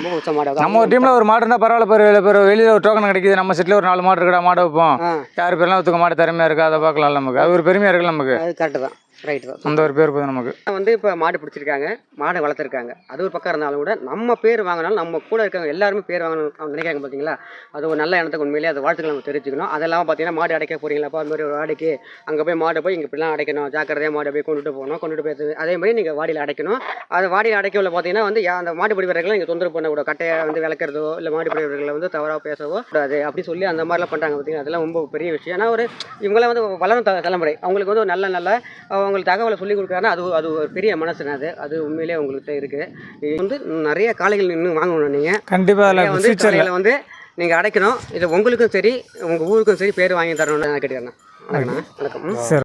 Speaker 1: நம்ம
Speaker 2: ஒரு டீமில் ஒரு மாடு இருந்தால் பரவாயில்ல. பேர் வெளியில் ஒரு டோக்கன் கிடைக்குது. நம்ம செட்டில் ஒரு 4 மாடு இருக்கா மாடு வைப்போம். யார் பேர்லாம் ஒத்துக்க மாடு திறமையாக இருக்கா அதை பார்க்கலாம். நமக்கு அது ஒரு பெருமையாக இருக்குல்ல நமக்கு.
Speaker 1: அது கரெக்டு தான். ரைட் தான்.
Speaker 2: அந்த ஒரு பேர் போதும் நமக்கு.
Speaker 1: வந்து இப்போ மாடு பிடிச்சிருக்காங்க, மாடை வளர்த்துருக்காங்க, அது ஒரு பக்கம் இருந்தாலும் கூட நம்ம பேர் வாங்கினாலும் நம்ம கூட இருக்கவங்க எல்லாருமே பேர் வாங்கணும் நினைக்கிறாங்க பார்த்தீங்களா? அது ஒரு நல்ல எண்ணத்துக்கு உண்மையிலேயே அது வாழ்த்துக்கள் நம்ம தெரிஞ்சுக்கணும். அதெல்லாம் பார்த்தீங்கன்னா மாடு அடைக்க போகிறீங்களாப்பா, அது மாதிரி ஒரு வாடிக்கு அங்கே போய் மாடை போய் இங்கே இப்படிலாம் அடைக்கணும், ஜாக்கிரதையாக மாடை போய் கொண்டுட்டு போகணும், கொண்டுட்டு போய் அதே மாதிரி நீங்கள் வாடியில் அடைக்கணும். அது வாடியில் அடைக்கவில் பார்த்தீங்கன்னா வந்து அந்த மாடுபிடி வீரர்களை நீங்கள் தொந்தரவு பண்ணக்கூடாது, கட்டையை வந்து விளக்குறதோ இல்லை மாடுபிடி வீரர்களை வந்து தவறாக பேசவோ கூடாது அப்படி சொல்லி அந்த மாதிரிலாம் பண்ணுறாங்க பார்த்தீங்கன்னா, அதெல்லாம் ரொம்ப பெரிய விஷயம். ஏன்னா ஒரு இவங்களாம் வந்து வளரும் தலைமுறை, அவங்களுக்கு வந்து நல்ல அவங்களுக்கு தகவலை சொல்லி கொடுக்குறாங்கன்னா அது ஒரு பெரிய மனசுனா அது உண்மையிலேயே உங்களுக்கு இருக்குது. இது வந்து நிறைய காளைகள் இன்னும் வாங்கணும். நீங்கள்
Speaker 2: கண்டிப்பாக
Speaker 1: வந்து காளைகளை வந்து நீங்கள் அடைக்கணும். இது உங்களுக்கும் சரி உங்கள் ஊருக்கும் சரி பேர் வாங்கி தரணும்னு நான் கேட்டுக்கிறேன். வணக்கம்.
Speaker 2: சரி.